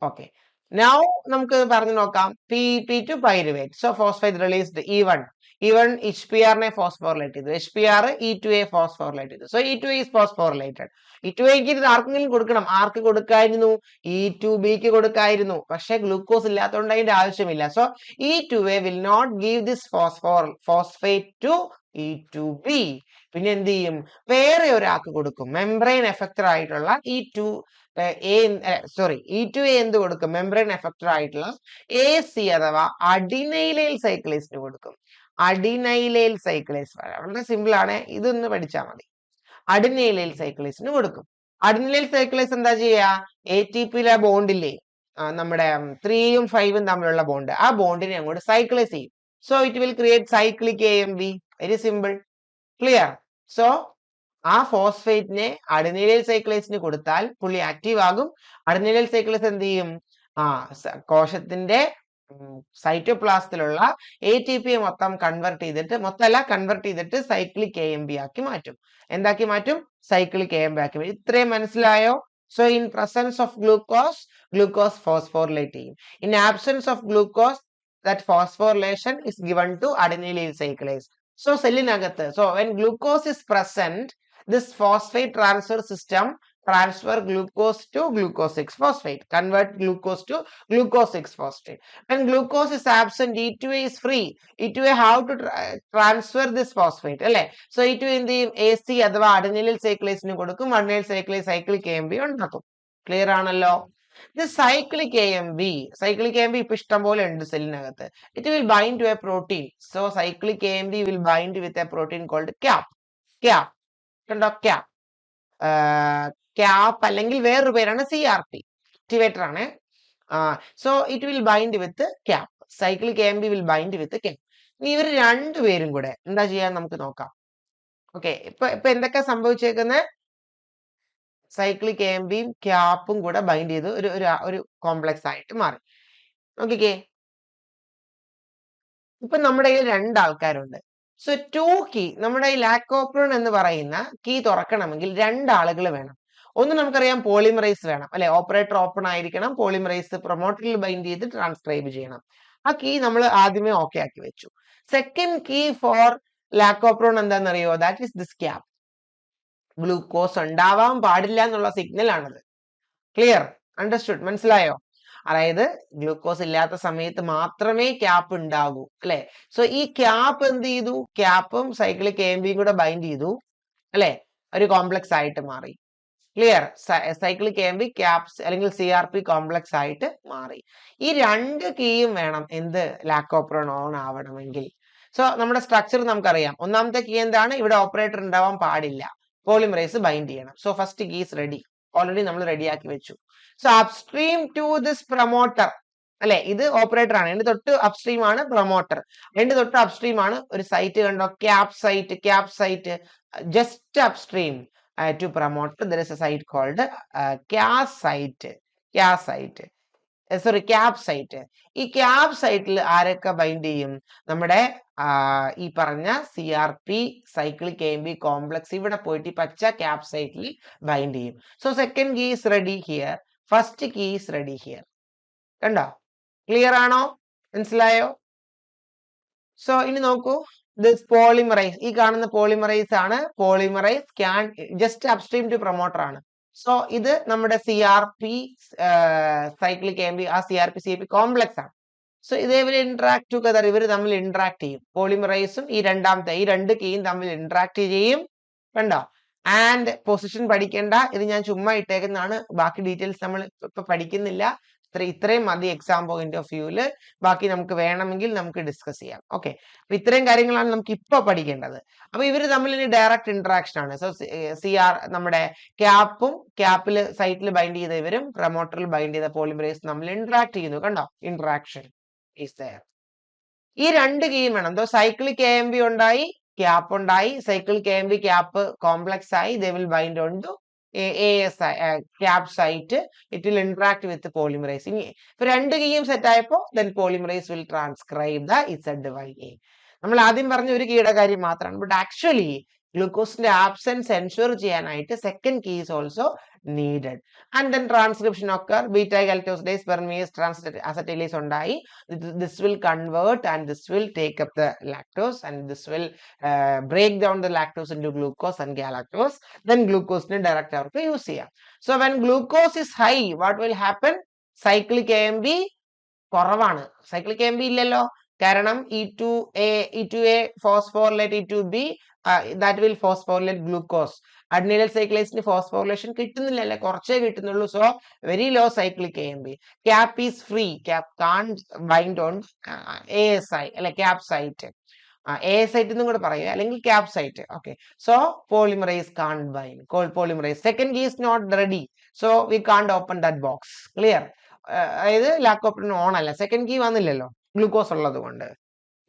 S1: ഓക്കെ. നൗ നമുക്ക് പറഞ്ഞു നോക്കാം. PEP to pyruvate. So phosphate released E1. Even HPR-നെ ഫോസ്ഫോറിലേറ്റ് ചെയ്തു. HPR E2A ഫോസ്ഫോറിലേറ്റ് ചെയ്തു. So E2A is phosphorylated. E2A-ക്ക് ഇത് ആർക്കെങ്കിലും കൊടുക്കണം. ആർക്ക് കൊടുക്കായിരുന്നു? E2B-ക്ക് കൊടുക്കായിരുന്നു. പക്ഷെ ഗ്ലൂക്കോസ് ഇല്ലാത്തതുകൊണ്ട് അതിന്റെ ആവശ്യമില്ല. So E2A will not give this phosphate to E2B. പിന്നെ എന്ത് ചെയ്യും? വേറെ ഒരാൾക്ക് കൊടുക്കും. മെംബ്രെയിൻ എഫക്റ്റർ ആയിട്ടുള്ള E2A എന്ത് കൊടുക്കും? മെംബ്രെയിൻ എഫക്റ്റർ ആയിട്ടുള്ള AC അഥവാ അഡിനൈലൈൽ സൈക്ലേസിന് കൊടുക്കും. അഡിനൈലൈൽ സൈക്ലേസ് വളരെ സിമ്പിൾ ആണ്, ഇതൊന്ന് പഠിച്ചാൽ മതി. അഡിനൈലൈൽ സൈക്ലേസിന് കൊടുക്കും. അഡിനൈലൈൽ സൈക്ലേസ് എന്താ ചെയ്യുക? ATP-യിലെ ബോണ്ടില്ലേ, നമ്മുടെ 3ഉം 5ഉം തമ്മിലുള്ള ബോണ്ട്, ആ ബോണ്ടിനെ അങ്ങോട്ട് സൈക്ലേസ് ചെയ്യും. So it will create cyclic AMP. Very simple. Clear? So ആ ഫോസ്ഫേറ്റിനെ അഡിനൈലൈൽ സൈക്ലേസിന് കൊടുത്താൽ പുള്ളി ആക്റ്റീവ് ആകും. അഡിനൈലൈൽ സൈക്ലേസ് എന്ത് ചെയ്യും? കോശത്തിന്റെ സൈറ്റോപ്ലാസത്തിലുള്ള ATP മൊത്തം കൺവെർട്ട് ചെയ്തിട്ട് സൈക്ലിക് AMP ആക്കി മാറ്റും. എന്താക്കി മാറ്റും? സൈക്ലിക് AMP ആക്കി മാറ്റും. ഇത്രയും മനസ്സിലായോ? So in presence of glucose phosphorylate ചെയ്യും. In absence of glucose that phosphorylation is given to adenylyl cyclase. So സെല്ലിനകത്ത്, so when glucose is present, this phosphate transfer system transfer glucose to glucose 6-phosphate, convert glucose to glucose 6-phosphate. When glucose is absent, E2A is free. E2A how to transfer this phosphate, അല്ലേ? So E2A എന്ത് ചെയ്യും? AC അഥവാ അഡിനൈൽ സൈക്ലേസിന് കൊടുക്കും. അഡിനൈൽ cyclase cyclic AMP ഉണ്ടാക്കും. Clear ആണല്ലോ? This cyclic AMP ഇപ്പൊ ഇഷ്ടം പോലെ ഉണ്ട് സെല്ലിനകത്ത്. It will bind to a protein. So cyclic AMP will bind with a protein called CAP. കണ്ടോ? CAP അല്ലെങ്കിൽ വേറൊരു പേരാണ് CRP. ആക്ടിവേറ്റർ ആണ്. So it will bind with CAP. Cyclic AMP will bind with CAP. ഇനി ഇവർ രണ്ടുപേരും കൂടെ എന്താ ചെയ്യാൻ നമുക്ക് നോക്കാം. ഓക്കെ, ഇപ്പൊ എന്തൊക്കെ സംഭവിച്ചേക്കുന്നത്? സൈക്ലിക് AMPയും ക്യാപ്പും കൂടെ ബൈൻഡ് ചെയ്ത് ഒരു കോംപ്ലക്സ് ആയിട്ട് മാറി. നോക്കിക്കേ, ഇപ്പൊ നമ്മുടെ കയ്യിൽ രണ്ടാൾക്കാരുണ്ട്. സോ 2 കീ, നമ്മുടെ ഈ ലാക്കോപ്രോൺ എന്ന് പറയുന്ന കീ തുറക്കണമെങ്കിൽ രണ്ടാളുകൾ വേണം. ഒന്ന് നമുക്കറിയാം പോളിമറൈസ് വേണം, അല്ലെ? ഓപ്പറേറ്റർ ഓപ്പൺ ആയിരിക്കണം, പോളിമറൈസ് പ്രൊമോട്ടറിൽ ബൈൻഡ് ചെയ്ത് ട്രാൻസ്ക്രൈബ് ചെയ്യണം. ആ കീ നമ്മൾ ആദ്യമേ ഓക്കെ ആക്കി വെച്ചു. സെക്കൻഡ് കീ ഫോർ ലാക്കോപ്രോൺ എന്താണെന്നറിയോ? That is this cap. Glucose ഉണ്ടാവാൻ പാടില്ല എന്നുള്ള സിഗ്നൽ ആണത്. ക്ലിയർ? അണ്ടർസ്റ്റുഡ്? മനസ്സിലായോ? അതായത് ഗ്ലൂക്കോസ് ഇല്ലാത്ത സമയത്ത് മാത്രമേ ക്യാപ്പ് ഉണ്ടാകൂ, അല്ലെ? സോ ഈ ക്യാപ്പ് എന്ത് ചെയ്തു? ക്യാപ്പും സൈക്ലിക് AMPയും കൂടെ ബൈൻഡ് ചെയ്തു, അല്ലെ? ഒരു കോംപ്ലക്സ് ആയിട്ട് മാറി. ക്ലിയർ? സൈക്ലിക് AMP ക്യാപ്സ് അല്ലെങ്കിൽ CRP കോംപ്ലക്സ് ആയിട്ട് മാറി. ഈ രണ്ട് കീയും വേണം എന്ത്? ലാക്കോപ്രോൺ ഓൺ ആവണമെങ്കിൽ. സോ നമ്മുടെ സ്ട്രക്ചർ നമുക്കറിയാം. ഒന്നാമത്തെ കീ എന്താണ്? ഇവിടെ ഓപ്പറേറ്റർ ഉണ്ടാവാൻ പാടില്ല, പോളിമറൈസ് ബൈൻഡ് ചെയ്യണം. So first key is ready. Already നമ്മൾ റെഡിയാക്കി വെച്ചു. So upstream to this promoter, അല്ലെ? ഇത് ഓപ്പറേറ്റർ ആണ്. അതിന്റെ തൊട്ട് അപ്സ്ട്രീം ആണ് പ്രൊമോട്ടർ. അതിന്റെ തൊട്ട് അപ്സ്ട്രീം ആണ് ഒരു സൈറ്റ്, കണ്ടോ? CAP site. Just upstream to promoter there is a site called CAP site. ഈ ക്യാപ് സൈറ്റിൽ ആരൊക്കെ ബൈൻഡ് ചെയ്യും? നമ്മുടെ ഈ പറഞ്ഞ CRP സൈക്ലിക് AMP കോംപ്ലക്സ് ഇവിടെ പോയിട്ട് ഈ പച്ച ക്യാപ് സൈറ്റിൽ ബൈൻഡ് ചെയ്യും. So second key is ready here, first key is ready here. കണ്ടോ? ക്ലിയർ ആണോ? മനസ്സിലായോ? സോ ഇനി നോക്കൂ, ദിസ് പോളിമറൈസ്, ഈ കാണുന്ന പോളിമറൈസ് ആണ്. Polymerase can just upstream to promoter ആണ്. സോ ഇത് നമ്മുടെ CRP സൈക്ലിക് AMP, ആ CRP കോംപ്ലക്സ് ആണ്. സോ ഇതേപോലെ ഇന്ററാക്ട് ടുഗദർ, ഇവർ തമ്മിൽ ഇന്ററാക്ട് ചെയ്യും. പോളിമറൈസും ഈ രണ്ട് കീയും തമ്മിൽ ഇന്ററാക്ട് ചെയ്യും. കണ്ടോ? ആൻഡ് പൊസിഷൻ പഠിക്കേണ്ട, ഇത് ഞാൻ ചുമ്മാ ഇട്ടേക്കുന്നതാണ്. ബാക്കി ഡീറ്റെയിൽസ് നമ്മൾ ഇപ്പൊ പഠിക്കുന്നില്ല. ഇത്രയും മതി എക്സാം പോയിന്റ് ഓഫ് വ്യൂല്. ബാക്കി നമുക്ക് വേണമെങ്കിൽ നമുക്ക് ഡിസ്കസ് ചെയ്യാം. ഓക്കെ, അപ്പൊ ഇത്രയും കാര്യങ്ങളാണ് നമുക്ക് ഇപ്പൊ പഠിക്കേണ്ടത്. അപ്പൊ ഇവര് തമ്മിൽ ഇനി ഡയറക്റ്റ് ഇന്ററാക്ഷൻ ആണ്. സോ നമ്മുടെ ക്യാപ്പും ക്യാപ്പില് സൈറ്റിൽ ബൈൻഡ് ചെയ്ത ഇവരും പ്രൊമോട്ടറിൽ ബൈൻഡ് ചെയ്ത പോളിമറൈസ് തമ്മിൽ ഇന്ററാക്ട് ചെയ്യുന്നു. കണ്ടോ? Interaction is there. ഈ രണ്ട് കീയും വേണം. സൈക്ലിക് AMP ഉണ്ടായി, ക്യാപ്പ് ഉണ്ടായി. സൈക്ലിക് AMP ക്യാപ്പ് കോംപ്ലക്സ് ആയി. They will bind on to CAP site. It will interact with polymerase. ഇനി ഇപ്പൊ രണ്ട് കീയും സെറ്റ് ആയപ്പോ then polymerase will transcribe the ZYA. നമ്മൾ ആദ്യം പറഞ്ഞ ഒരു കീയുടെ കാര്യം മാത്രമാണ്. ബട്ട് ആക്ച്വലി ഗ്ലൂക്കോസിന്റെ ആബ്സെൻസ് എൻഷുർ ചെയ്യാനായിട്ട് second key is also needed. And then transcription ഒക്കെ ബീറ്റാ ഗാലക്ടോസിഡേസ് പെർമിയസ് ട്രാൻസ്അസറ്റൈലേസ് ഉണ്ടായി. This will convert and this will take up the lactose and this will break down the lactose into glucose and galactose. Then glucose ne direct avർക്ക് use ചെയ്യാം. So when glucose is high, what will happen? Cyclic AMP കുറവാണ്. Cyclic AMP ഇല്ലല്ലോ, കാരണം E2A phosphorylate E2B that will phosphorylate glucose. Adenylyl cyclase phosphorylation കിട്ടുന്നില്ല, കുറച്ചേ കിട്ടുന്നുള്ളൂ. So very low cyclic AMP. Cap is free. Cap can't bind on ASI അല്ലെ, cap site. A site എന്നും കൂടെ പറയുക, അല്ലെങ്കിൽ cap site. Okay, so polymerase can't bind. Polymerase second key is not ready, so we can't open that box. Clear? അതായത് ലാക്കോപ്രിൻ on അല്ല, second key വന്നില്ലല്ലോ glucose ഉള്ളത് കൊണ്ട്.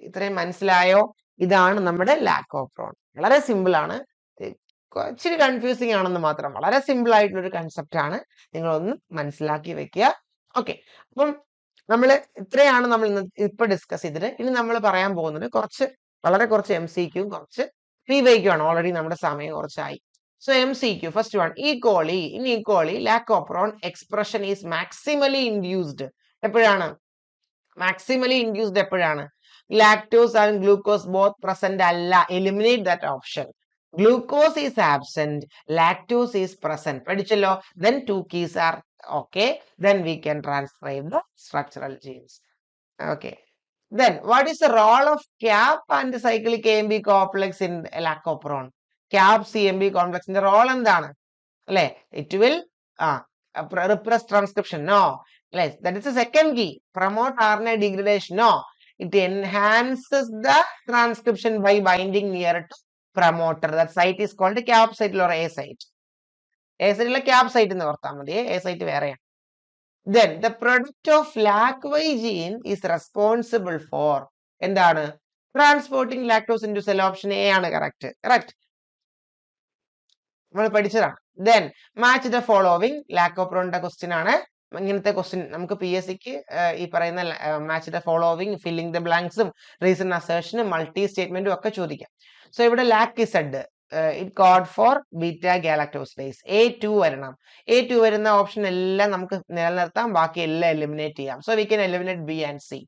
S1: ഇത്രയും മനസ്സിലായോ? ഇതാണ് നമ്മുടെ ലാക്കോപ്രോൺ. വളരെ സിമ്പിൾ ആണ്, ഇച്ചിരി കൺഫ്യൂസിങ് ആണെന്ന് മാത്രം. വളരെ സിമ്പിൾ ആയിട്ടുള്ള ഒരു കൺസെപ്റ്റ് ആണ്, നിങ്ങളൊന്ന് മനസ്സിലാക്കി വെക്കുക. ഓക്കെ, അപ്പം നമ്മൾ ഇത്രയാണ് നമ്മൾ ഇപ്പൊ ഡിസ്കസ് ചെയ്തിട്ട്. ഇനി നമ്മൾ പറയാൻ പോകുന്നത് വളരെ കുറച്ച് MCQ കുറച്ച് PYQ ആണ്. ഓൾറെഡി നമ്മുടെ സമയം കുറച്ചായി. So MCQ, first one, E. coli. In E. coli, lacopron expression is maximally induced. എപ്പോഴാണ് maximally induced? എപ്പോഴാണ്? Lactose and glucose both present അല്ല. Eliminate that option. Glucose is absent, lactose is present. പഠിച്ചല്ലോ. Then two keys are okay. Then we can transcribe the structural genes. Okay. Then what is the role of cap and cyclic AMP complex in lacopron? Cap CMP കോംപ്ലക്സിന്റെ role എന്താണ് അല്ലെ? It will repress transcription, no. That is the second key. Promote RNA degradation, no. It enhances the transcription by binding near to promoter. That site is called cap site or A site. A site ഇല്ല, cap site എന്ന് ഓർത്താൽ മതി. A site വേറെയാണ്. Then the product of LAC-Y gene is responsible for എന്താണ്? Transporting lactose into cell. Option A ആണ് correct. നമ്മൾ പഠിച്ചതാണ്. Then match the following. ലാക്കോപ്രോണിന്റെ ക്വസ്റ്റ്യൻ ആണ്. ഇങ്ങനത്തെ ക്വസ്റ്റ്യൻ നമുക്ക് PSCക്ക് ഈ പറയുന്ന match the following, filling the blanksഉം റീസൺ അസേർഷനും മൾട്ടി സ്റ്റേറ്റ്മെന്റും ഒക്കെ ചോദിക്കാം. സോ ഇവിടെ lac Z it code for beta galactosidase. A2 വരണം. A2 വരുന്ന ഓപ്ഷൻ എല്ലാം നമുക്ക് നിലനിർത്താം, ബാക്കി എല്ലാം എലിമിനേറ്റ് ചെയ്യാം. So we can eliminate B and C.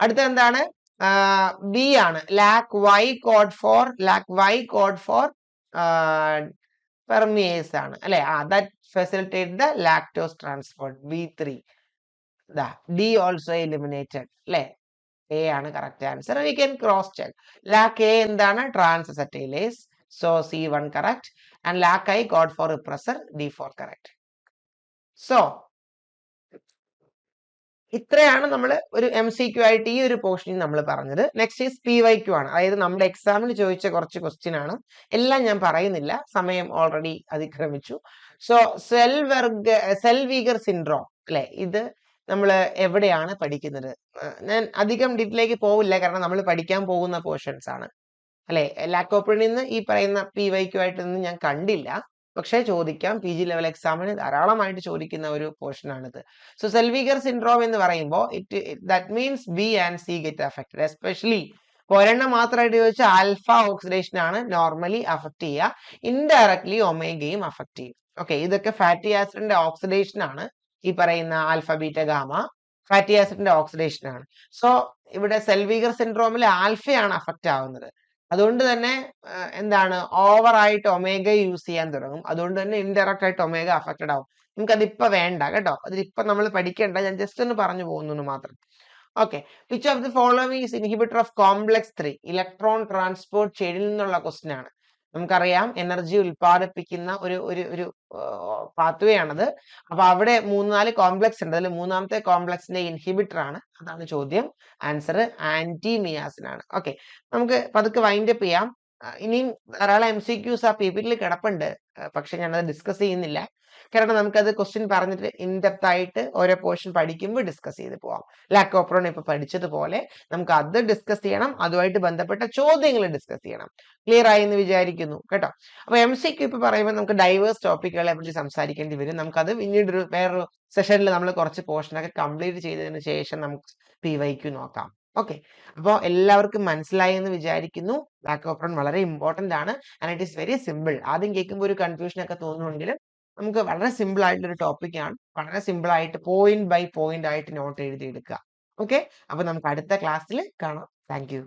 S1: അടുത്ത എന്താണ്? B ആണ്. LAC-Y കോഡ് ഫോർ permease ആണ് അല്ലെ? that facilitate the lactose transport. B3. D also eliminated അല്ലെ? A ആണ് correct answer. We can cross check. LAC-A എന്താണ്? Transacetylase. So C1 correct. And LAC-I code for repressor. D4 correct. So ഇത്രയാണ് നമ്മൾ ഒരു MCQ ആയിട്ട് ഈ ഒരു പോർഷനിൽ നമ്മൾ പറഞ്ഞത്. നെക്സ്റ്റ് ഈസ് PYQ ആണ്. അതായത് നമ്മുടെ എക്സാമിന് ചോദിച്ച കുറച്ച് ക്വസ്റ്റ്യൻ ആണ്. എല്ലാം ഞാൻ പറയുന്നില്ല, സമയം ഓൾറെഡി അതിക്രമിച്ചു. സോ സെൽവീഗർ സിൻഡ്രോം അല്ലെ, ഇത് നമ്മൾ എവിടെയാണ് പഠിക്കുന്നത്? ഞാൻ അധികം ഡീറ്റെയിലേക്ക് പോവില്ല, കാരണം നമ്മൾ പഠിക്കാൻ പോകുന്ന പോർഷൻസ് ആണ് അല്ലെ. ലാക്കോപ്രിനിൽ നിന്ന് ഈ പറയുന്ന PYQ ആയിട്ടൊന്നും ഞാൻ കണ്ടില്ല, പക്ഷേ ചോദിക്കാം. PG ലെവൽ എക്സാമിന് ധാരാളമായിട്ട് ചോദിക്കുന്ന ഒരു പോർഷൻ ആണിത്. സോ സെൽവീഗർ സിൻഡ്രോം എന്ന് പറയുമ്പോൾ that means B and C get affected. Especially ഒരെണ്ണം മാത്രമായിട്ട് ചോദിച്ചാൽ ആൽഫ ഓക്സിഡേഷൻ ആണ് നോർമലി അഫക്ട് ചെയ്യുക, ഇൻഡയറക്ട്ലി ഒമേഗയും അഫക്ട് ചെയ്യും. ഓക്കെ, ഇതൊക്കെ ഫാറ്റി ആസിഡിന്റെ ഓക്സിഡേഷൻ ആണ്. ഈ പറയുന്ന ആൽഫ ബീറ്റ ഗാമ ഫാറ്റി ആസിഡിന്റെ ഓക്സിഡേഷൻ ആണ്. സോ ഇവിടെ സെൽവീഗർ സിൻഡ്രോമിൽ ആൽഫയാണ് അഫക്റ്റ് ആവുന്നത്. അതുകൊണ്ട് തന്നെ എന്താണ്, ഓവറായിട്ട് ഒമേഗ യൂസ് ചെയ്യാൻ തുടങ്ങും. അതുകൊണ്ട് തന്നെ ഇൻഡയറക്റ്റ് ആയിട്ട് ഒമേഗ അഫക്റ്റഡ് ആവും. നമുക്ക് അതിപ്പോ വേണ്ട കേട്ടോ, അതിപ്പോ നമ്മൾ പഠിക്കേണ്ട, ഞാൻ ജസ്റ്റ് ഒന്ന് പറഞ്ഞു പോകുന്നു മാത്രം. Okay, which of the following is inhibitor of complex 3 electron transport ചെയിനിൽ നിന്നുള്ള ക്വസ്റ്റ്യൻ ആണ്. നമുക്കറിയാം എനർജി ഉൽപ്പാദിപ്പിക്കുന്ന ഒരു പാത്വേ ആണത്. അപ്പൊ അവിടെ 3-4 കോംപ്ലക്സ് ഉണ്ട്. അതിൽ മൂന്നാമത്തെ കോംപ്ലക്സിന്റെ ഇൻഹിബിറ്റർ ആണ്. അതാണ് ചോദ്യം. ആൻസർ ആന്റി മിയാസിൻ ആണ്. ഓക്കെ, നമുക്ക് പതുക്കെ വൈൻഡ് അപ്പ് ചെയ്യാം. ഇനിയും ധാരാളം MCQs ആ PPT കിടപ്പുണ്ട്, പക്ഷെ ഞാനത് ഡിസ്കസ് ചെയ്യുന്നില്ല, കാരണം നമുക്കത് ക്വസ്റ്റ്യൻ പറഞ്ഞിട്ട് ഇൻഡെപ്ത് ആയിട്ട് ഓരോ പോർഷൻ പഠിക്കുമ്പോൾ ഡിസ്കസ് ചെയ്ത് പോവാം. ലാക്കോപ്രോൺ ഇപ്പൊ പഠിച്ചതുപോലെ നമുക്ക് അത് ഡിസ്കസ് ചെയ്യണം, അതുമായിട്ട് ബന്ധപ്പെട്ട ചോദ്യങ്ങൾ ഡിസ്കസ് ചെയ്യണം. ക്ലിയർ ആയി എന്ന് വിചാരിക്കുന്നു കേട്ടോ. അപ്പൊ MCQ ഇപ്പൊ പറയുമ്പോൾ നമുക്ക് ഡൈവേഴ്സ് ടോപ്പിക്കുകളെ പറ്റി സംസാരിക്കേണ്ടി വരും. നമുക്കത് പിന്നീട് വേറൊരു സെഷനിൽ നമ്മൾ കുറച്ച് പോർഷനൊക്കെ കംപ്ലീറ്റ് ചെയ്തതിന് ശേഷം നമുക്ക് PYQ നോക്കാം. ഓക്കെ, അപ്പോൾ എല്ലാവർക്കും മനസ്സിലായി എന്ന് വിചാരിക്കുന്നു. ലാക്കോപ്രോൺ വളരെ ഇമ്പോർട്ടന്റ് ആണ് and it is very simple. ആദ്യം കേൾക്കുമ്പോൾ ഒരു കൺഫ്യൂഷൻ ഒക്കെ തോന്നുമെങ്കിലും നമുക്ക് വളരെ സിമ്പിൾ ആയിട്ടുള്ള ഒരു ടോപ്പിക് ആണ്. വളരെ സിമ്പിൾ ആയിട്ട് പോയിന്റ് ബൈ പോയിന്റ് ആയിട്ട് നോട്ട് എഴുതി എടുക്കുക. ഓക്കെ, അപ്പൊ നമുക്ക് അടുത്ത ക്ലാസ്സിൽ കാണാം. Thank you.